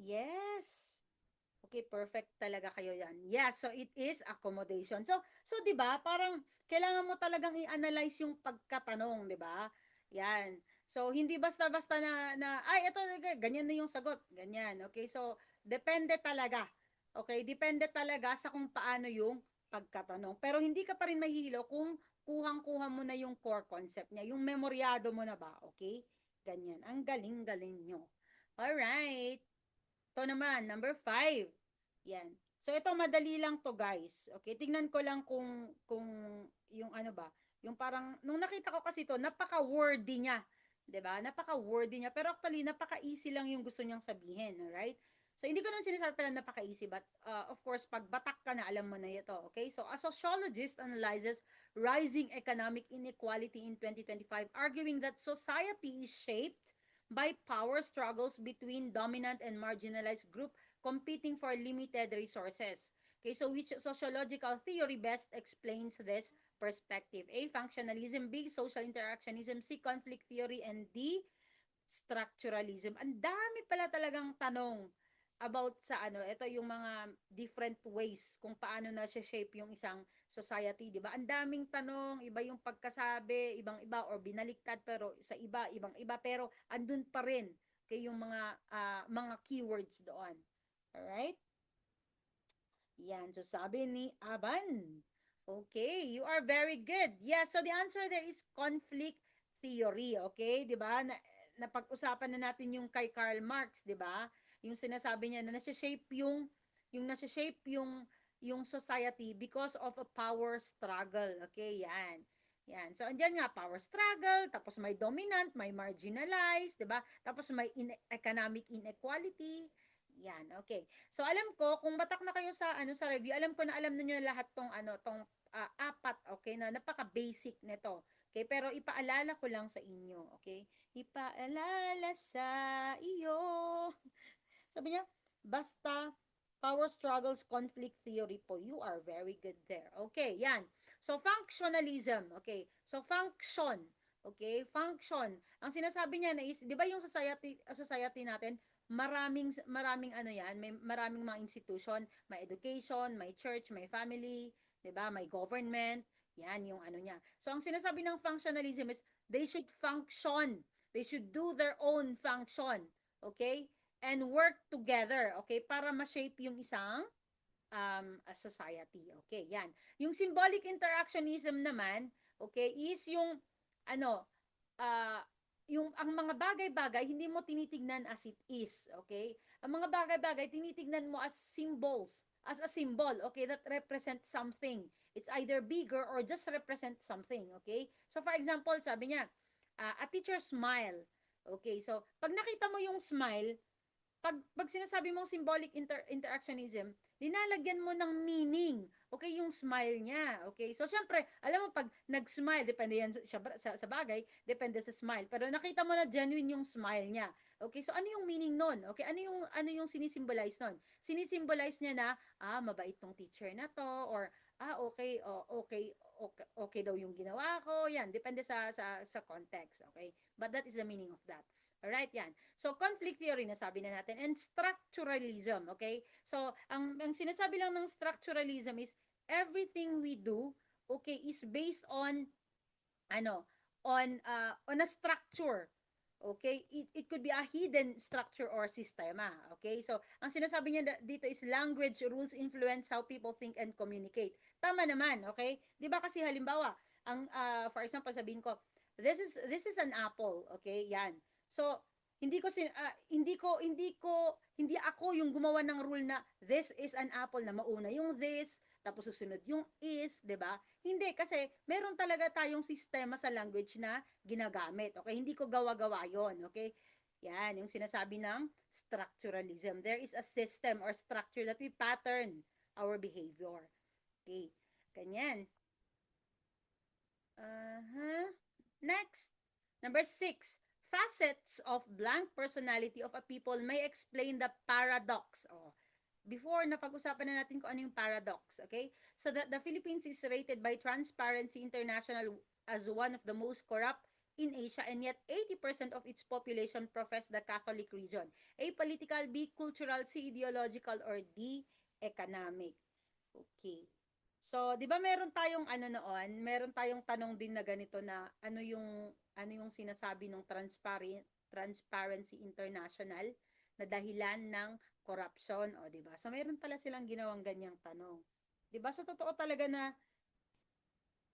Yes. Okay, perfect talaga kayo yan. Yes, so it is accommodation. So 'di ba, parang kailangan mo talagang i-analyze yung pagkatanong, 'di ba? Yan. So hindi basta-basta na ay ito ganyan na yung sagot, ganyan. Okay? So depende talaga. Okay, depende talaga sa kung paano yung pagkatanong. Pero hindi ka pa rin mahilo kung kuhang-kuha mo na yung core concept niya, yung memoryado mo na ba, okay? Ganyan. Ang galing-galing nyo. Alright. Ito naman, number 5. Yan. So, ito madali lang to guys. Okay, tingnan ko lang kung yung ano ba, yung parang, nung nakita ko kasi to, napaka-wordy niya. 'Di ba? Napaka-wordy niya. Pero actually, napaka-easy lang yung gusto niyang sabihin. Alright? So, hindi ko naman sinasabi pala napaka-easy, but of course, pag batak ka na, alam mo na ito. Okay? So, a sociologist analyzes rising economic inequality in 2025, arguing that society is shaped by power struggles between dominant and marginalized group competing for limited resources. Okay, so which sociological theory best explains this perspective? A. Functionalism. B. Social interactionism. C. Conflict theory. And D. Structuralism. Ang dami pala talagang tanong about sa ano, ito yung mga different ways kung paano na shape yung isang society, 'di ba? Ang daming tanong, iba yung pagkasabi, ibang-iba or binaliktad pero sa iba ibang-iba pero andun pa rin kay yung mga keywords doon. All right? Yan, so sabi ni Aban. Okay, you are very good. Yeah, so the answer there is conflict theory, okay? 'Di ba? Napag-usapan na natin yung kay Karl Marx, 'di ba? Yung sinasabi niya na nasa-shape yung society because of a power struggle. Okay, yan. Yan. So, andyan nga, power struggle, tapos may dominant, may marginalized, di ba? Tapos may economic inequality, Yan, okay. So alam ko kung batak na kayo sa sa review, alam ko na alam niyo lahat tong apat, okay, na napaka-basic nito. Okay, pero ipaalala ko lang sa inyo, okay? Ipaalala sa iyo. Sabi niya, basta power struggles, conflict theory po. You are very good there. Okay, yan. So, functionalism. Okay. So, function. Okay, function. Ang sinasabi niya na is, di ba yung society natin, maraming ano yan, may maraming mga institution, may education, may church, may family, di ba, may government, yan yung ano niya. So, ang sinasabi ng functionalism is, they should function. They should do their own function. Okay? And work together, okay, para ma-shape yung isang a society. Okay, yan. Yung symbolic interactionism naman, okay, is yung ano, uh, yung ang mga bagay-bagay hindi mo tinitignan as it is, okay? Ang mga bagay-bagay tinitignan mo as symbols, as a symbol, okay, that represents something. It's either bigger or just represent something, okay? So for example, sabi niya, a teacher smile. Okay, so pag nakita mo yung smile, pag sinasabi mong symbolic interactionism, linalagyan mo ng meaning. Okay, yung smile niya. Okay, so syempre, alam mo, pag nag-smile, depende yan sa bagay, depende sa smile. Pero nakita mo na genuine yung smile niya. Okay, so ano yung meaning nun? Okay, ano yung sinisimbolize nun? Sinisimbolize niya na, mabait tong teacher na to, or, okay daw yung ginawa ko. Yan, depende sa context. Okay, but that is the meaning of that. Alright, yan. So, conflict theory, nasabi na natin. And structuralism, okay? So, ang sinasabi lang ng structuralism is, everything we do, okay, is based on, on a structure. Okay? It could be a hidden structure or sistema. Okay? So, ang sinasabi niya dito is language rules influence how people think and communicate. Tama naman, okay? 'Di ba kasi halimbawa, for example, sabihin ko, this is an apple, okay? Yan. So, hindi ako yung gumawa ng rule na this is an apple na mauna yung this, tapos susunod yung is, 'di ba? Hindi kasi meron talaga tayong sistema sa language na ginagamit. Okay? Hindi ko gawa-gawa 'yon, okay? Yan, yung sinasabi ng structuralism. There is a system or structure that we pattern our behavior. Okay? Ganyan. Uh-huh. Next. Number 6. Facets of blank personality of a people may explain the paradox. Before, napag-usapan na natin kung ano yung paradox. Okay? So that the Philippines is rated by Transparency International as one of the most corrupt in Asia, and yet 80% of its population profess the Catholic religion. A, political, B, cultural, C, ideological, or D, economic. Okay. So, 'di ba meron tayong meron tayong tanong din na ganito na ano yung sinasabi ng Transparency International na dahilan ng corruption, 'di ba? So meron pala silang ginawang ganyang tanong. 'Di ba? So totoo talaga na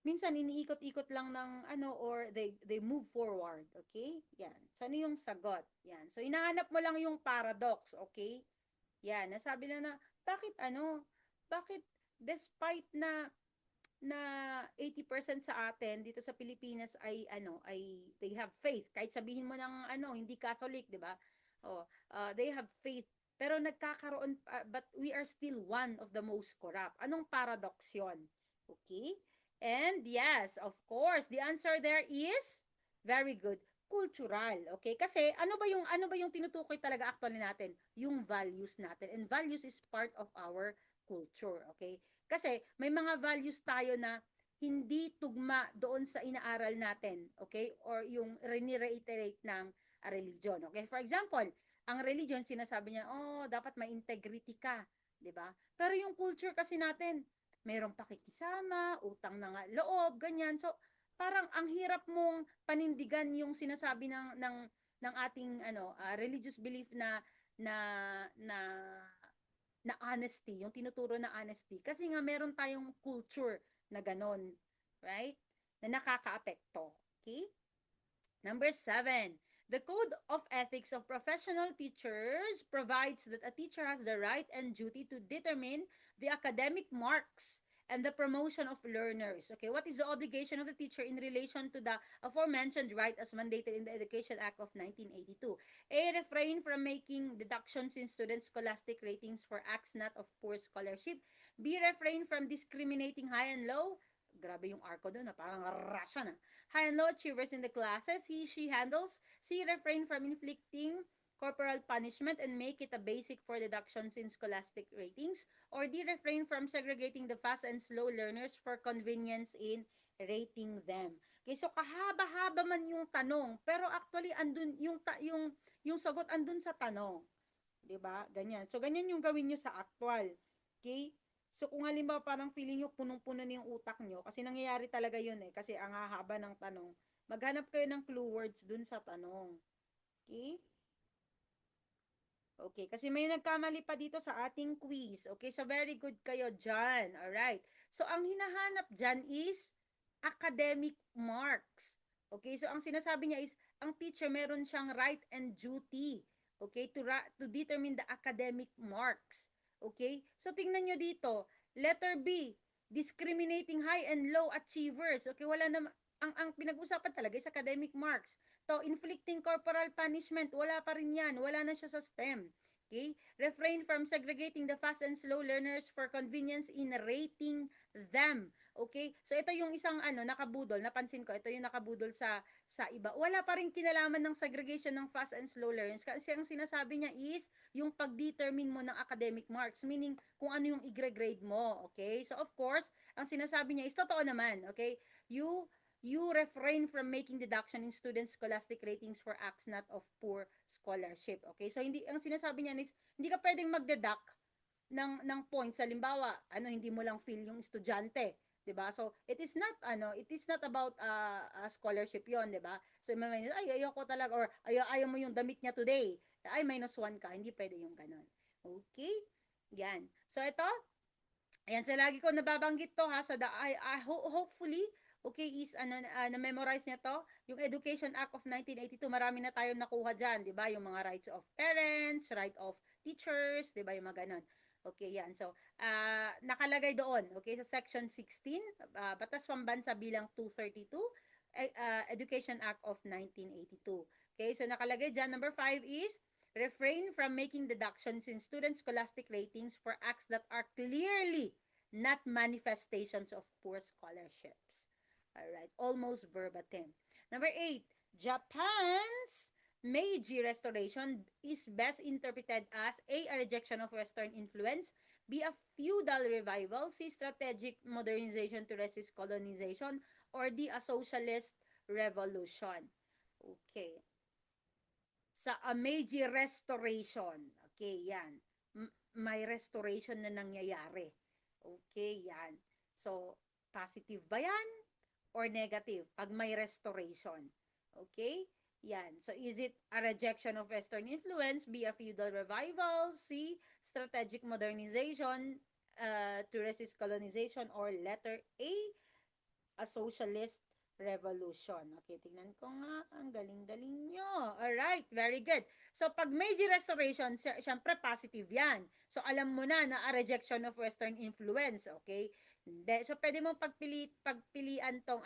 minsan iniikot-ikot lang ng or they move forward, okay? Yan. So ano yung sagot? Yan. So hinahanap mo lang yung paradox, okay? Yan, nasabi na bakit despite na 80% sa atin dito sa Pilipinas ay they have faith, kahit sabihin mo ng hindi Catholic, 'di ba? They have faith, pero nagkakaroon but we are still one of the most corrupt. Anong paradox 'yon? Okay? And yes, of course, the answer there is very good, cultural. Okay? Kasi ano ba yung tinutukoy talaga actually natin? Yung values natin. And values is part of our culture. Okay? Kasi may mga values tayo na hindi tugma doon sa inaaral natin, okay? Or yung reiterate ng religion, okay? For example, ang religion sinasabi niya, dapat may integrity ka, 'di ba? Pero yung culture kasi natin, merong pakikisama, utang na nga loob, ganyan. So, parang ang hirap mong panindigan yung sinasabi ng ating religious belief na na na honesty, yung tinuturo na honesty. Kasi nga meron tayong culture na ganon, right? Na nakakaapekto. Okay? Number 7. The Code of Ethics of Professional Teachers provides that a teacher has the right and duty to determine the academic marks and the promotion of learners. Okay, what is the obligation of the teacher in relation to the aforementioned right as mandated in the Education Act of 1982? A. Refrain from making deductions in students' scholastic ratings for acts not of poor scholarship. B. Refrain from discriminating high and low. Grabe yung arko doon, parang rasya na. High and low achievers in the classes she handles. C. Refrain from inflicting corporal punishment and make it a basic for deductions in scholastic ratings. Or D. Refrain from segregating the fast and slow learners for convenience in rating them. Okay, so kahaba-haba man yung tanong, pero actually andun yung sagot andun sa tanong. 'Di ba? Ganyan. So ganyan yung gawin niyo sa actual. Okay? So kung halimbawa parang feeling niyo punong-puno na yung utak niyo kasi nangyayari talaga 'yun eh kasi ang hahaba ng tanong. Maghanap kayo ng clue words dun sa tanong. Okay? Okay, kasi may nagkamali pa dito sa ating quiz. Okay, so very good kayo dyan. Alright. So, ang hinahanap dyan is academic marks. Okay, so ang sinasabi niya is, ang teacher meron siyang right and duty. Okay, to determine the academic marks. Okay, so tingnan nyo dito. Letter B, discriminating high and low achievers. Okay, wala na, ang pinag-usapan talaga is academic marks. To inflicting corporal punishment, wala pa rin yan. Wala na siya sa STEM. Okay? Refrain from segregating the fast and slow learners for convenience in rating them. Okay? So ito yung isang nakabudol, napansin ko, ito yung nakabudol sa iba. Wala pa rin kinalaman ng segregation ng fast and slow learners kasi ang sinasabi niya is yung pag-determine mo ng academic marks, meaning kung ano yung i-grade mo. Okay? So of course, ang sinasabi niya is totoo naman. Okay? You refrain from making deduction in students' scholastic ratings for acts not of poor scholarship. Okay? So hindi ang sinasabi niya is hindi ka pwedeng magdeduct ng points. Halimbawa, hindi mo lang feel yung estudyante, 'di ba? So it is not about scholarship 'yon, 'di ba? So may ay ayoko talaga or ayaw mo yung damit niya today. Ay -1 ka, hindi pwede yung ganun. Okay? Yan. So ito, ayan, so lagi ko nababanggit to ha, so hopefully okay, is na-memorize niya to, yung Education Act of 1982, marami na tayong nakuha dyan, di ba? Yung mga rights of parents, right of teachers, di ba? Yung mga ganon. Okay, yan. So, nakalagay doon, okay, sa Section 16, Batas Pambansa bilang 232, Education Act of 1982. Okay, so nakalagay dyan, number 5 is, refrain from making deductions in students' scholastic ratings for acts that are clearly not manifestations of poor scholarships. Alright, almost verbatim. Number 8, Japan's Meiji Restoration is best interpreted as A rejection of Western influence, B, a feudal revival, C, strategic modernization to resist colonization, or D, a socialist revolution. Okay. Sa Meiji Restoration, okay, yan. May restoration na nangyayari. Okay, yan. So, positive ba yan? Or negative pag may restoration. Okay? Yan. So, is it a rejection of Western influence? B, a feudal revival? C, strategic modernization to resist colonization? Or letter A socialist revolution. Okay, tingnan ko nga. Ang galing-galing nyo. Alright, very good. So, pag Meiji Restoration, syempre positive yan. So, alam mo na a rejection of Western influence. Okay? Hindi. So, pwede mong pagpilian tong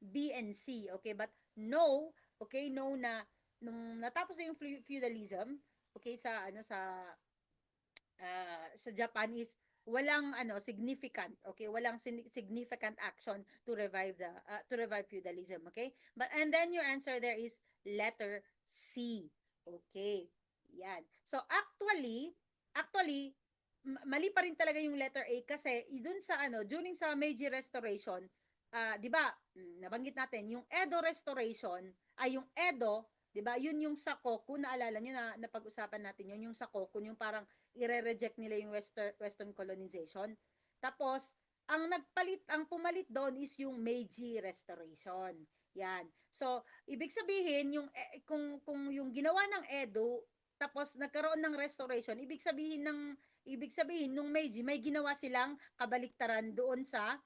B and C. Okay? But no, okay, no na, nung natapos na yung feudalism, okay, sa Japan is walang significant, okay, walang significant action to revive feudalism, okay? But and then your answer there is letter C. Okay. Yan. So actually mali pa rin talaga yung letter A kasi dun sa during sa Meiji Restoration, 'di ba? Nabanggit natin yung Edo Restoration, ay yung Edo, 'di ba? Yun yung Sakoku, naalala niyo na napag-usapan natin yun, yung Sakoku, yung parang ire-reject nila yung western colonization. Tapos ang pumalit doon is yung Meiji Restoration. Yan. So, ibig sabihin yung kung yung ginawa ng Edo tapos nagkaroon ng restoration, ibig sabihin nung Meiji may ginawa silang kabaliktaran doon sa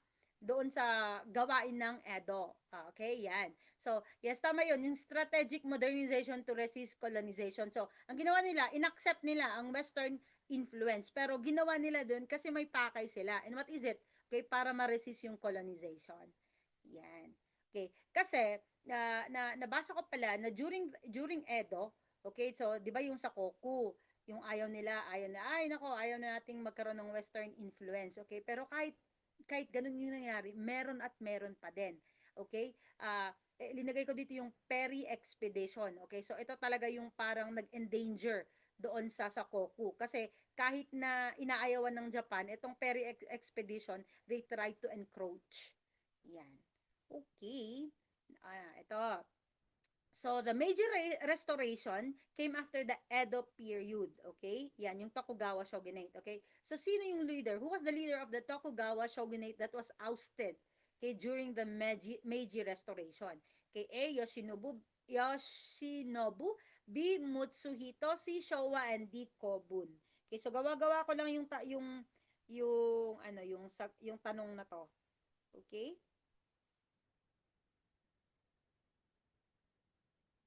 gawain ng Edo. Okay, yan. So, yes, tama yun. Yung strategic modernization to resist colonization. So, ang ginawa nila, inaccept nila ang Western influence. Pero ginawa nila doon kasi may pakay sila. And what is it? Okay, para ma-resist yung colonization. Yan. Okay, kasi nabasa ko pala na during Edo, okay, so 'di ba yung sa Koku, yung ayaw na, ay nako, ayaw na nating magkaroon ng western influence, okay? Pero kahit ganun yung nangyari, meron at meron pa din. Okay? Linagay ko dito yung Perry Expedition. Okay? So ito talaga yung parang nag-endanger doon sa Sakoku. Kasi kahit na inaayawan ng Japan, itong Perry Expedition, they tried to encroach. Yan. Okay. Ito. So, the Meiji Restoration came after the Edo period. Okay? Yan, yung Tokugawa Shogunate. Okay? So, sino yung leader? Who was the leader of the Tokugawa Shogunate that was ousted, okay, during the Meiji Restoration? Okay, A. Yoshinobu, B. Mutsuhito, C. Showa, and D. Kobun. Okay, so gawa-gawa ko lang yung tanong na to. Okay?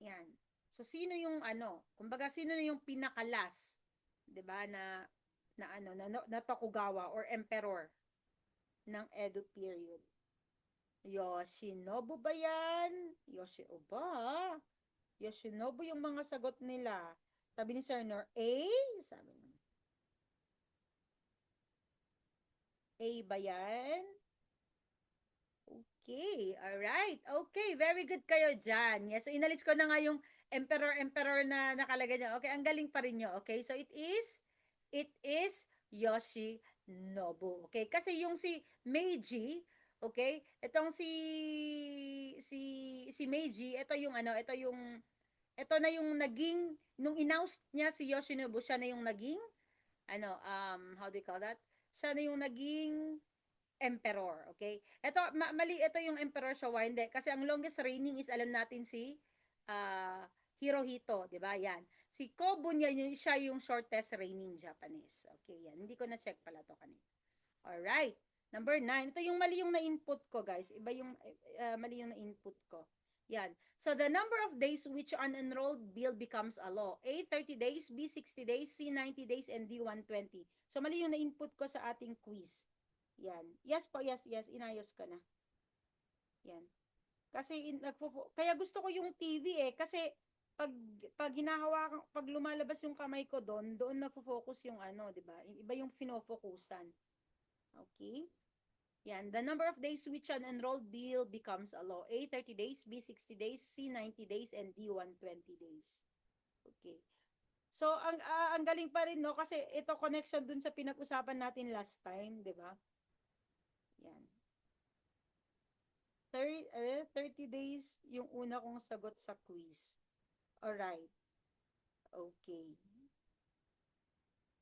Yan. So sino yung kumbaga sino na yung pinakalas, 'di ba, na Tokugawa or emperor ng Edo period? Yoshinobu ba yan? Yoshinobu yung mga sagot nila. Sabi ni Sir Nor, A? Sabi mo. A ba yan? Okay, alright. Okay, very good kayo dyan. Yes, so inalis ko na nga yung emperor na nakalagay dyan. Okay, ang galing pa rin nyo. Okay, so it is Yoshinobu. Okay, kasi yung si Meiji, okay, itong si Meiji, ito na yung naging, nung inoust niya si Yoshinobu, siya na yung naging, how do you call that? Siya na yung naging emperor, okay? Mali ito yung emperor Showa, hindi. Kasi ang longest reigning is, alam natin, si uh, Hirohito, di ba? Yan. Si Kobun, siya yung shortest reigning Japanese. Okay, yan. Hindi ko na-check pala to kanina. Alright. Number 9. Ito yung mali yung na-input ko, guys. Iba yung mali yung na-input ko. Yan. So, the number of days which an enrolled bill becomes a law. A, 30 days, B, 60 days, C, 90 days, and D, 120. So, mali yung na-input ko sa ating quiz. Yan. Yes po, yes. Inayos ko na. Yan. Kasi kaya gusto ko yung TV kasi pag hinahawakan, pag lumalabas yung kamay ko doon nagfo-focus yung 'di ba? Iba yung fino-focusan. Okay? Yan. The number of days which an enrolled bill becomes a law. A, 30 days, B, 60 days, C, 90 days, and D, 120 days. Okay. So, ang galing pa rin, no? Kasi ito connection dun sa pinag-usapan natin last time, di ba? Yan. 30 days yung una kong sagot sa quiz. Alright. Okay.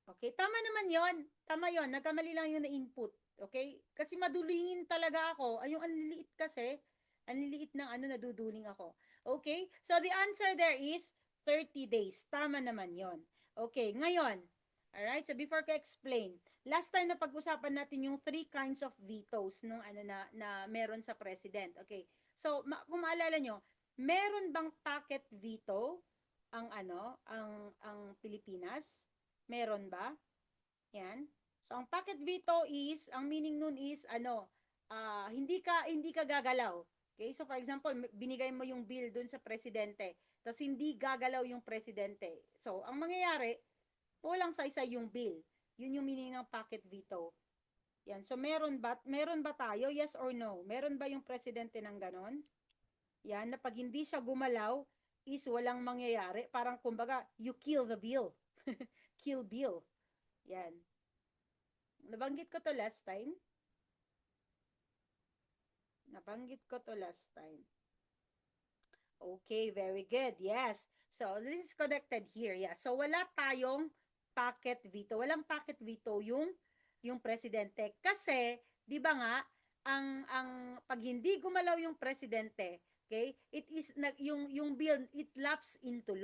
Okay, tama naman yon. Tama yon. Nagkamali lang yung na-input. Okay? Kasi madulingin talaga ako. Ay, yung anliliit kasi, anliliit ng naduduling ako. Okay? So, the answer there is 30 days. Tama naman yon. Okay, ngayon, alright, so before ko explain, last time na pag-usapan natin yung 3 kinds of vetoes nung na meron sa president. Okay, so kung maalala nyo, meron bang pocket veto ang Pilipinas? Meron ba? Yan. So ang pocket veto is, ang meaning nun is hindi ka gagalaw. Okay? So for example, binigay mo yung bill dun sa presidente, tapos hindi gagalaw yung presidente. So ang mangyayari, walang saysay yung bill. Yun yung meaning ng pocket veto. Yan. So meron ba tayo? Yes or no? Meron ba yung presidente ng ganon? Yan, na pag hindi siya gumalaw, is walang mangyayari. Parang kumbaga, you kill the bill. Kill bill. Yan. Nabanggit ko to last time. Okay, very good. Yes. So, this is connected here. Yeah. So, wala tayong pocket veto. Walang pocket veto yung presidente. Kasi, di ba nga, ang pag hindi gumalaw yung presidente, okay, it is yung bill, it lapses into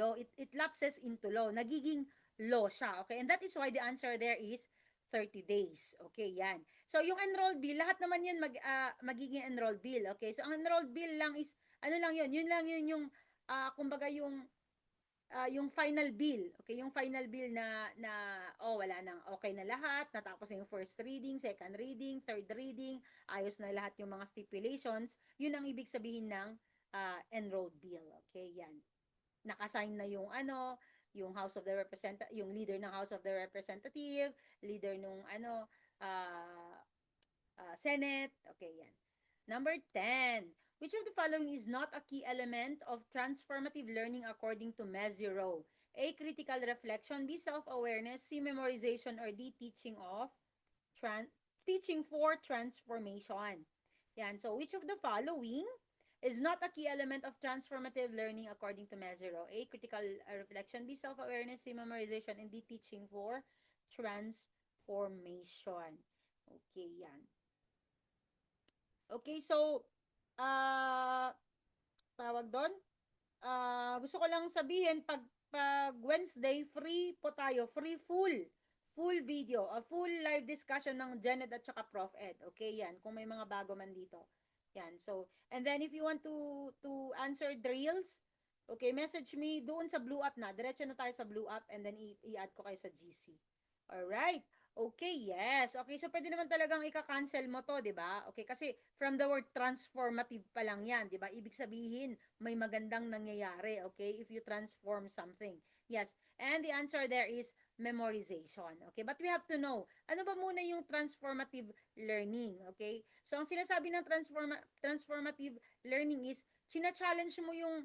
law. Nagiging law siya. Okay? And that is why the answer there is 30 days. Okay, yan. So, yung enrolled bill, lahat naman yan magiging enrolled bill. Okay? So, ang enrolled bill lang is, lang yun yung, kumbaga yung yung final bill, okay, yung final bill na oh wala nang okay na lahat, natapos na yung first reading, second reading, third reading, ayos na lahat yung mga stipulations, yun ang ibig sabihin ng enrolled bill. Okay, yan. Nakasign na yung yung House of the Representative, yung leader ng House of the Representative, leader nung uh, Senate. Okay, yan. Number 10. Which of the following is not a key element of transformative learning according to Mezirow? A. Critical reflection. B. Self-awareness. C. Memorization. Or D. Teaching for transformation. Yan. So, which of the following is not a key element of transformative learning according to Mezirow? A. Critical reflection. B. Self-awareness. C. Memorization. And D. Teaching for transformation. Okay, yan. Okay, so, tawag doon, gusto ko lang sabihin, pag Wednesday, free po tayo, full video, a full live discussion ng Janet at saka Prof. Ed. Okay, yan, kung may mga bago man dito. Yan, so, and then if you want to answer drills, okay, message me doon sa Blue App na. Diretso na tayo sa Blue App and then i-add ko kayo sa GC. Alright. Okay, yes. Okay, so pwede naman talagang ika-cancel mo to, 'di ba? Okay, kasi from the word transformative pa lang 'yan, 'di ba? Ibig sabihin, may magandang nangyayari, okay? If you transform something. Yes. And the answer there is memorization. Okay? But we have to know, ano ba muna yung transformative learning, okay? So ang sinasabi ng transformative learning is china-challenge mo yung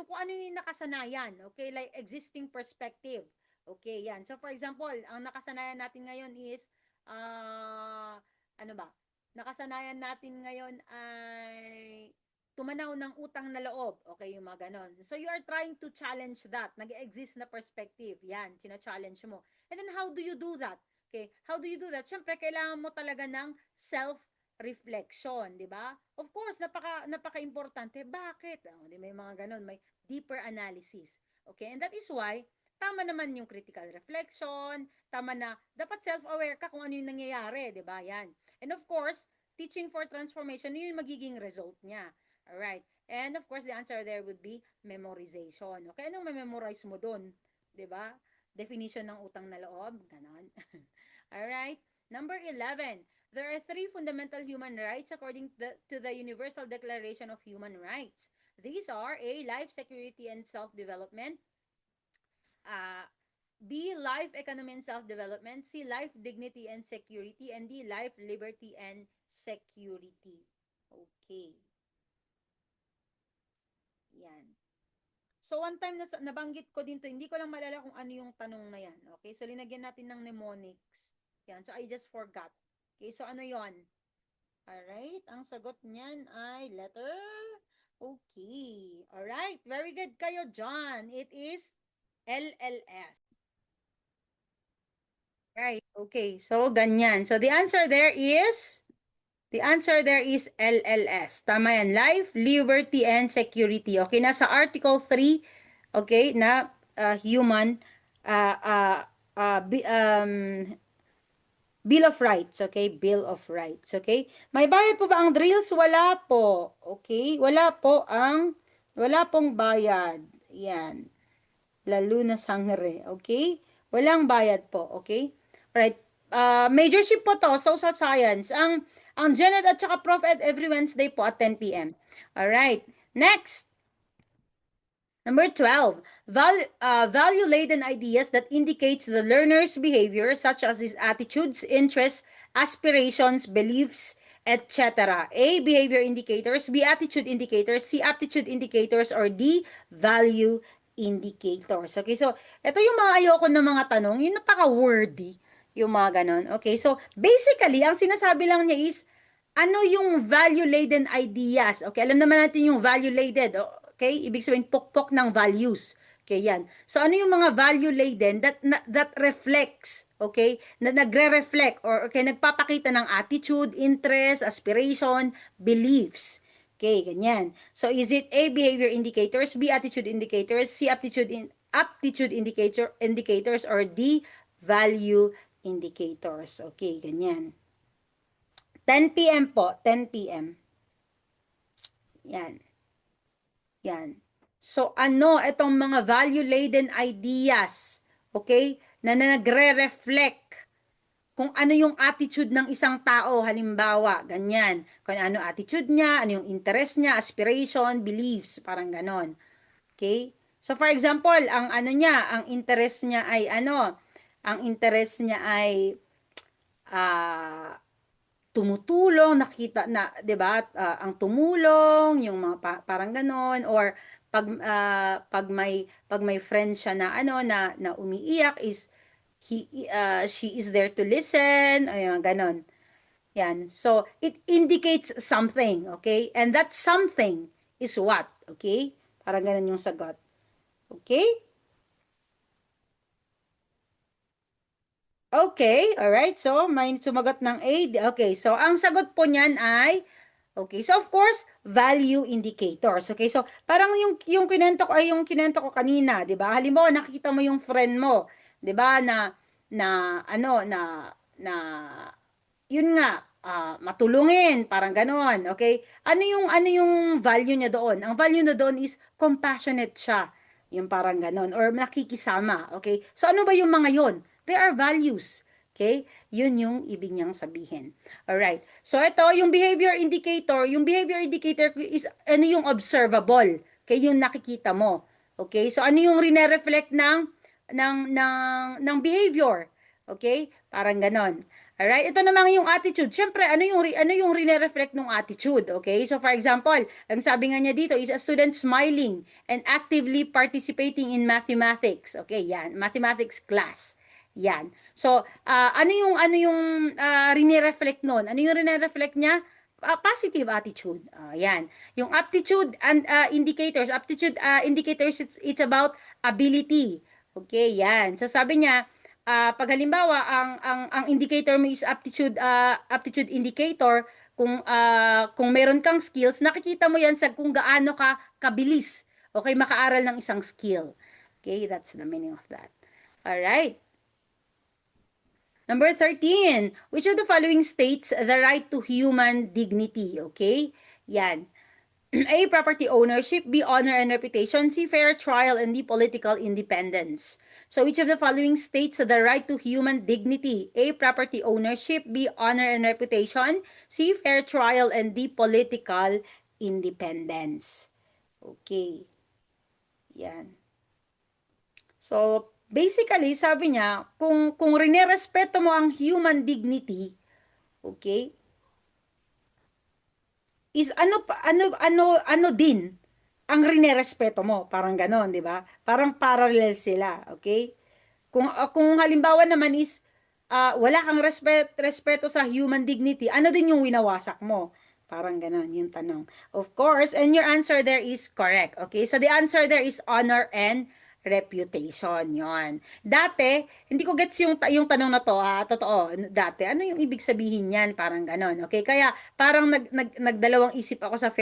kung ano yung nakasanayan, okay? Like existing perspective. Okay, yan. So, for example, ang nakasanayan natin ngayon is, ano ba? Nakasanayan natin ngayon ay tumanaw ng utang na loob. Okay, yung mga ganon. So, you are trying to challenge that. Nag-exist na perspective. Yan, china-challenge mo. And then, how do you do that? Okay, how do you do that? Siyempre, kailangan mo talaga ng self-reflection, di ba? Of course, napaka-importante. Bakit? May mga ganon, may deeper analysis. Okay, and that is why, tama naman yung critical reflection, tama na, dapat self-aware ka kung ano yung nangyayari, di ba? Yan. And of course, teaching for transformation, yun yung magiging result niya. Alright. And of course, the answer there would be memorization. Okay, anong memorize mo dun? Di ba? Definition ng utang na loob, ganon. Alright. Number 11. There are 3 fundamental human rights according to the Universal Declaration of Human Rights. These are A. Life, security, and self-development. B. Life, economy, and self-development. C. Life, dignity, and security. And D. Life, liberty, and security. Okay. Yan. So, one time nabanggit ko din to, hindi ko lang malala kung ano yung tanong na yan. Okay, so linagyan natin ng mnemonics. Yan, so I just forgot. Okay, so ano yon? Alright, ang sagot niyan ay letter. Okay, alright, very good kayo, John. It is LLS. Right, okay, so ganyan. So the answer there is LLS. Tama yan. Life, liberty, and security. Okay, nasa Article 3, okay, na human uh, uh, uh, Bill of Rights. Okay, Bill of Rights. Okay, may bayad po ba ang drills? Wala po. Okay, wala pong bayad. Yan. Lalo na sangre. Okay, walang bayad po. Okay, right. Majorship po to, social science. Ang Janet at saka Prof. Ed every Wednesday po at 10 p.m. Alright. Next. Number 12. Value-laden ideas that indicates the learner's behavior such as his attitudes, interests, aspirations, beliefs, etc. A. Behavior indicators. B. Attitude indicators. C. Aptitude indicators. Or D. Value indicators. Okay, so ito yung mga ayoko ng mga tanong, yung napaka-wordy, yung mga ganon. Okay, so basically, ang sinasabi lang niya is, ano yung value-laden ideas? Okay, alam naman natin yung value-laden. Okay, ibig sabihin, pukpok ng values. Okay, yan. So, ano yung mga value-laden that reflects, okay, na nagre-reflect or okay, nagpapakita ng attitude, interest, aspiration, beliefs. Okay, ganyan. So, is it A, behavior indicators, B, attitude indicators, C, aptitude indicators, or D, value indicators. Okay, ganyan. 10 p.m. po, 10 p.m. Yan. Yan. So ano itong mga value-laden ideas, okay, na nagre-reflect kung ano yung attitude ng isang tao, halimbawa, ganyan. Kung ano attitude niya, ano yung interest niya, aspiration, beliefs, parang ganon. Okay? So for example, ang ano niya, ang interest niya ay ano, ang interest niya ay ah tumutulong, nakita na, 'di ba? Ang tumulong, yung mga parang ganon or pag may friend siya na ano na umiiyak is she is there to listen, ayun ganon. Yan. So it indicates something, okay? And that something is what, okay? Parang ganon yung sagot. Okay? Okay, all right. So, may sumagot ng A. Okay, so ang sagot po niyan ay okay. So of course, value indicators. Okay, so parang yung kinento ko ay yung kinento ko kanina, 'di ba? Halimbawa, nakikita mo yung friend mo, 'di ba, na ano na yun nga, matulungin, parang ganon. Okay? Ano yung value niya doon? Ang value na doon is compassionate siya. Yung parang ganon or nakikisama. Okay? So ano ba yung mga yon? They are values. Okay? Yun yung ibig niyang sabihin. Alright. So ito, yung behavior indicator is ano yung observable. Okay? Yung nakikita mo. Okay? So ano yung rine-reflect ng behavior? Okay? Parang ganon. Alright, ito naman yung attitude. Siyempre, ano yung rine-reflect ng attitude? Okay? So for example, ang sabi nga niya dito is a student smiling and actively participating in mathematics. Okay, yan, mathematics class. Yan. So, ano yung rine-reflect noon? Ano yung rine-reflect niya? Positive attitude. Yan. Yung aptitude and indicators, it's about ability. Okay, yan. So sabi niya, pag halimbawa ang indicator mo is aptitude indicator, kung meron kang skills, nakikita mo yan sa kung gaano ka kabilis okay makaaral ng isang skill. Okay, that's the meaning of that. All right. Number 13, which of the following states the right to human dignity? Okay? Yan. A. Property ownership. B. Honor and reputation. C. Fair trial. And D. Political independence. So, which of the following states the right to human dignity? A. Property ownership. B. Honor and reputation. C. Fair trial. And D. Political independence. Okay. Yan. So, basically, sabi niya, kung rinerespeto mo ang human dignity, okay, is ano din ang rinerespeto mo, parang ganon, 'di ba? Parang parallel sila, okay? Kung halimbawa naman is wala kang respeto sa human dignity, ano din yung winawasak mo? Parang ganon yung tanong. Of course, and your answer there is correct. Okay? So the answer there is honor and reputation. Yon. Dati, hindi ko gets yung tanong na to, totoo. Dati, ano yung ibig sabihin niyan? Parang ganon. Okay? Kaya parang nagdalawang isip ako sa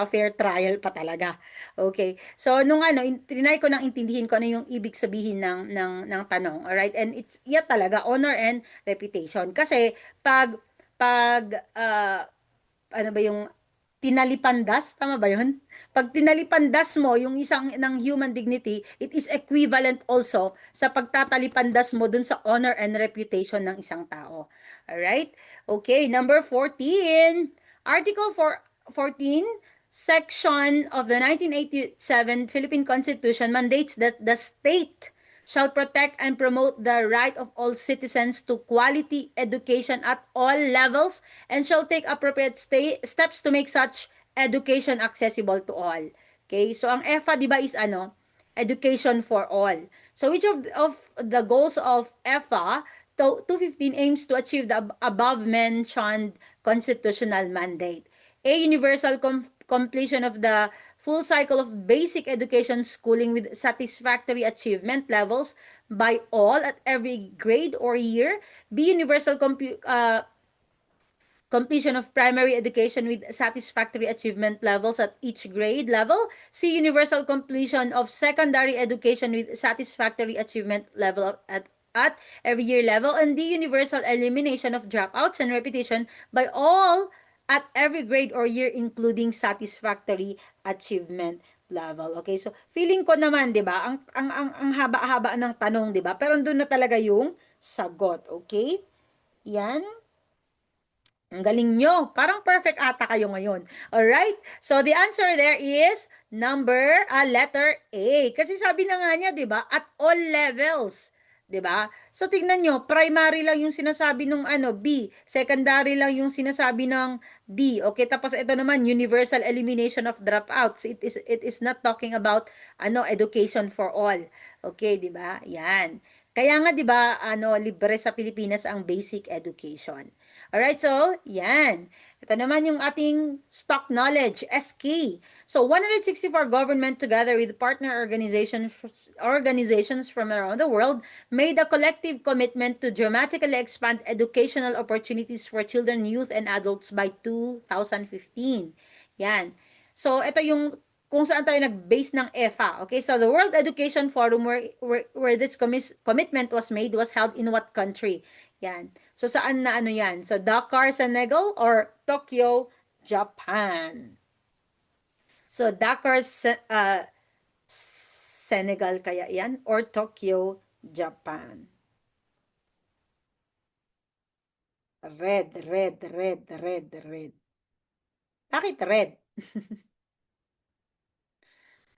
fair trial pa talaga. Okay? So nung trinay ko nang intindihin ko ano yung ibig sabihin ng tanong. All right? And it's talaga honor and reputation. Kasi pag ano ba yung tinalipandas, tama ba yun? Pag tinalipandas mo yung isang ng human dignity, it is equivalent also sa pagtatalipandas mo dun sa honor and reputation ng isang tao. Alright? Okay, number 14. Article 14, section of the 1987 Philippine Constitution mandates that the state shall protect and promote the right of all citizens to quality education at all levels and shall take appropriate steps to make such education accessible to all. Okay? So, ang EFA, di ba, is education for all. So, which of the goals of EFA 215 aims to achieve the above-mentioned constitutional mandate? A. Universal completion of the full cycle of basic education schooling with satisfactory achievement levels by all at every grade or year. B. Universal completion of primary education with satisfactory achievement levels at each grade level. C. Universal completion of secondary education with satisfactory achievement level at every year level. And D. Universal elimination of dropouts and repetition by all at every grade or year including satisfactory achievement level. Okay, so feeling ko naman, 'di ba? Ang haba-haba ng tanong, 'di ba? Pero andun na talaga yung sagot, okay? Yan. Ang galing nyo. Parang perfect ata kayo ngayon. Alright? So, the answer there is letter A. Kasi sabi na nga niya, di ba? At all levels. Di ba? So, tignan nyo, primary lang yung sinasabi ng B. Secondary lang yung sinasabi ng D. Okay, tapos ito naman, universal elimination of dropouts. It is not talking about education for all. Okay, di ba? Yan. Kaya nga 'di ba, libre sa Pilipinas ang basic education. Alright, so, yan. Ito naman yung ating stock knowledge, SK. So, 164 government together with partner organizations from around the world made a collective commitment to dramatically expand educational opportunities for children, youth, and adults by 2015. Yan. So, ito yung kung saan tayo nag-base ng EFA. Okay, so the World Education Forum where this commitment was made was held in what country? Yan. So, saan na ano yan? So, Dakar, Senegal or Tokyo, Japan? So, Dakar, Senegal kaya yan or Tokyo, Japan? Red, red, red, red, red. Bakit red?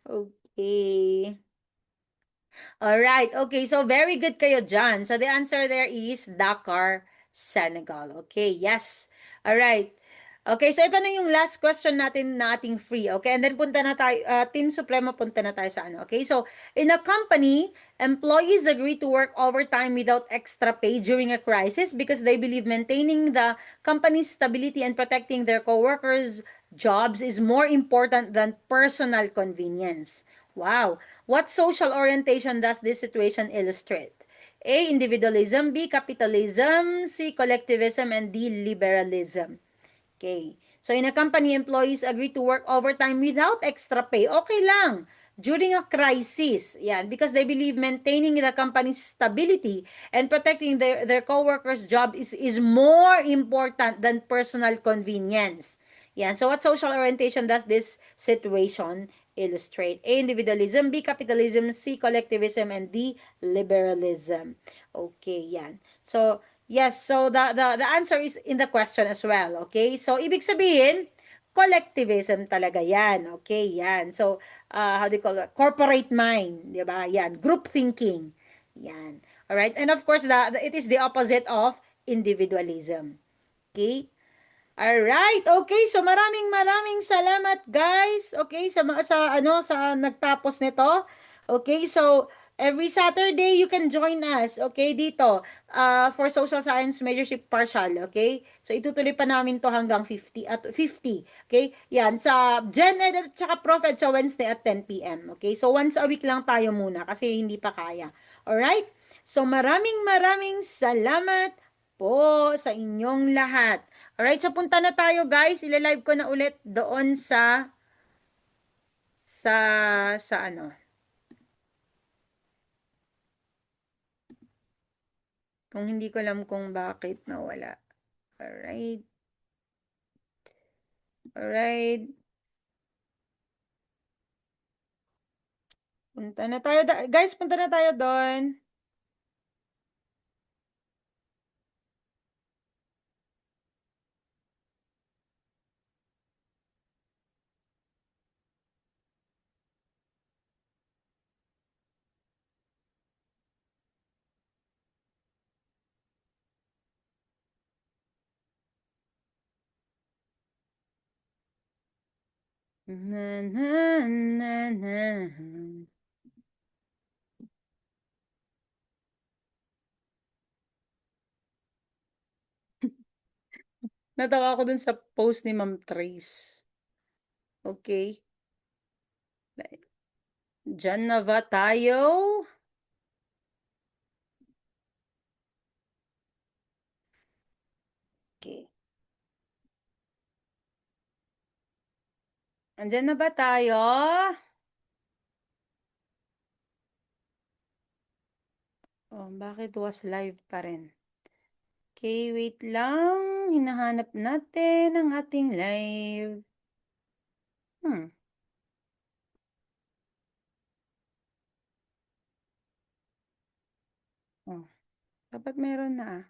Okay. Alright, okay. So, very good kayo dyan. So, the answer there is Dakar, Senegal. Okay, yes. Alright. Okay, so ito na yung last question natin na ating free. Okay, and then punta na tayo, Team Supremo, punta na tayo sa ano. Okay, so in a company, employees agree to work overtime without extra pay during a crisis because they believe maintaining the company's stability and protecting their coworkers' jobs is more important than personal convenience. Wow. What social orientation does this situation illustrate? A. Individualism. B. Capitalism. C. Collectivism. And D. Liberalism. Okay. So, in a company, employees agree to work overtime without extra pay. Okay lang. During a crisis. Yan. Because they believe maintaining the company's stability and protecting their co-workers' job is more important than personal convenience. Yan. So, what social orientation does this situation illustrate? A. Individualism. B. Capitalism. C. Collectivism. And D. Liberalism. Okay. Yan. So, yes, so the answer is in the question as well, okay? So, ibig sabihin, collectivism talaga yan, okay? Yan. So, how do you call it? Corporate mind, di ba? Yan. Group thinking. Yan. Alright? And of course, it is the opposite of individualism. Okay? Alright, okay. So maraming maraming salamat guys. Okay, sa nagtapos nito. Okay, so every Saturday you can join us. Okay, dito for Social Science Majorship Partial. Okay? So itutuloy pa namin to hanggang 50. Okay? Yan sa Gen Ed at saka Prof Ed sa Wednesday at 10 p.m. Okay? So once a week lang tayo muna kasi hindi pa kaya. Alright? So maraming maraming salamat po sa inyong lahat. Alright, so punta na tayo guys. Ilalive ko na ulit doon sa ano. Kung hindi ko alam kung bakit nawala. Alright. Alright. Punta na tayo. Guys, punta na tayo doon. Na, na, na, na. Natawa ako dun sa post ni Ma'am Trace. Okay. Diyan na ba tayo? Okay. Andyan na ba tayo? Oh, bakit was live pa rin? Okay, wait lang. Hinahanap natin ang ating live. Hmm. Dapat meron na ah.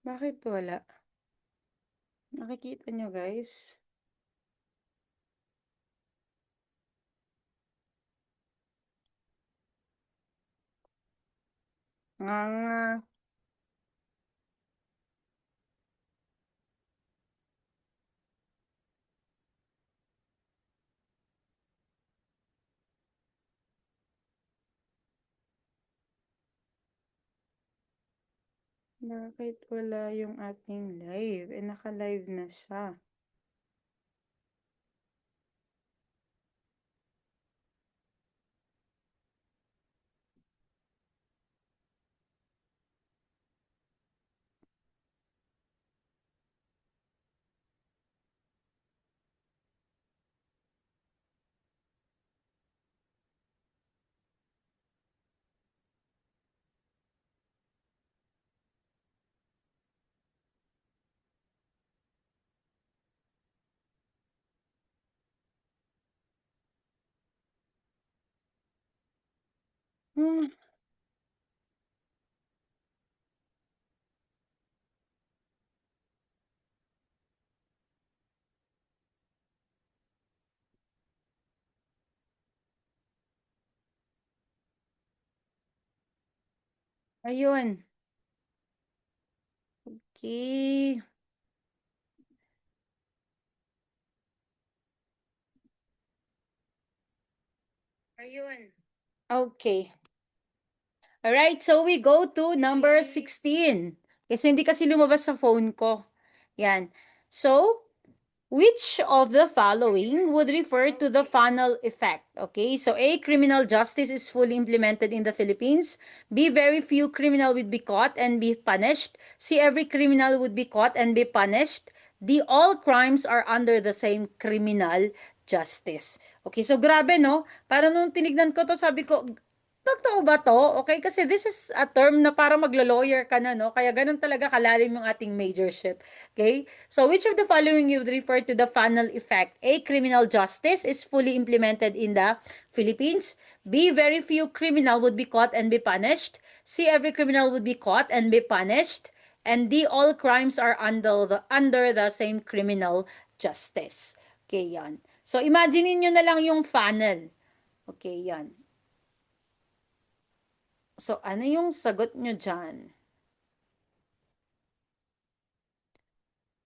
Bakit wala? Nakikita nyo guys? Nga nga. Bakit wala yung ating live? Eh, naka-live na siya. Hmm. Ayun. Okay. Ayun. Okay. Alright, so we go to number 16. Kasi hindi kasi lumabas sa phone ko. Yan. So, which of the following would refer to the funnel effect? Okay, so A, criminal justice is fully implemented in the Philippines. B, very few criminal would be caught and be punished. C, every criminal would be caught and be punished. D, all crimes are under the same criminal justice. Okay, so grabe no? Para nung tinignan ko to, sabi ko, totoo ba to? Okay, kasi this is a term na para maglo-lawyer ka na, no? Kaya ganun talaga kalalim yung ating majorship. Okay? So, which of the following you would refer to the funnel effect? A, criminal justice is fully implemented in the Philippines. B, very few criminal would be caught and be punished. C, every criminal would be caught and be punished. And D, all crimes are under the same criminal justice. Okay, yan. So, imagine niyo na lang yung funnel. Okay, yan. So, ano yung sagot nyo dyan?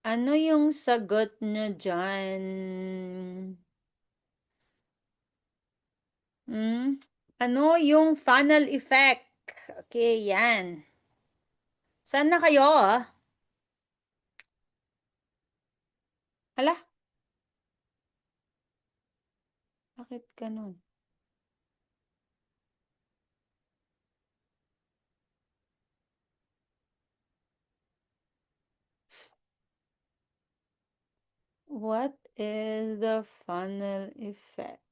Ano yung sagot nyo dyan? Hmm? Ano yung funnel effect? Okay, yan. Saan na kayo, ah? Hala, bakit ganun? What is the funnel effect?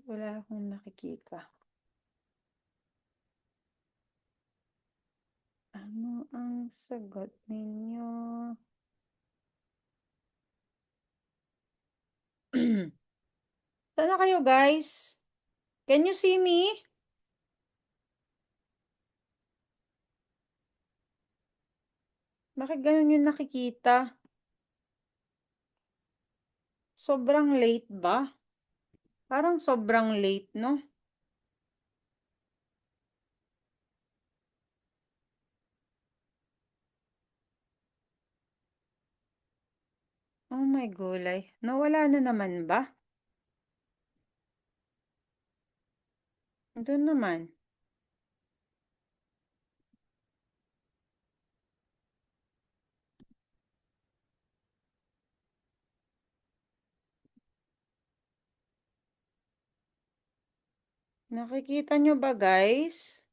Wala akong nakikita. Ano ang sagot ninyo? Saan na kayo, guys? Can you see me? Bakit ganun yung nakikita? Sobrang late ba? Parang sobrang late, no? Oh my gulay. Nawala na naman ba? Doon naman. Nakikita nyo ba, guys?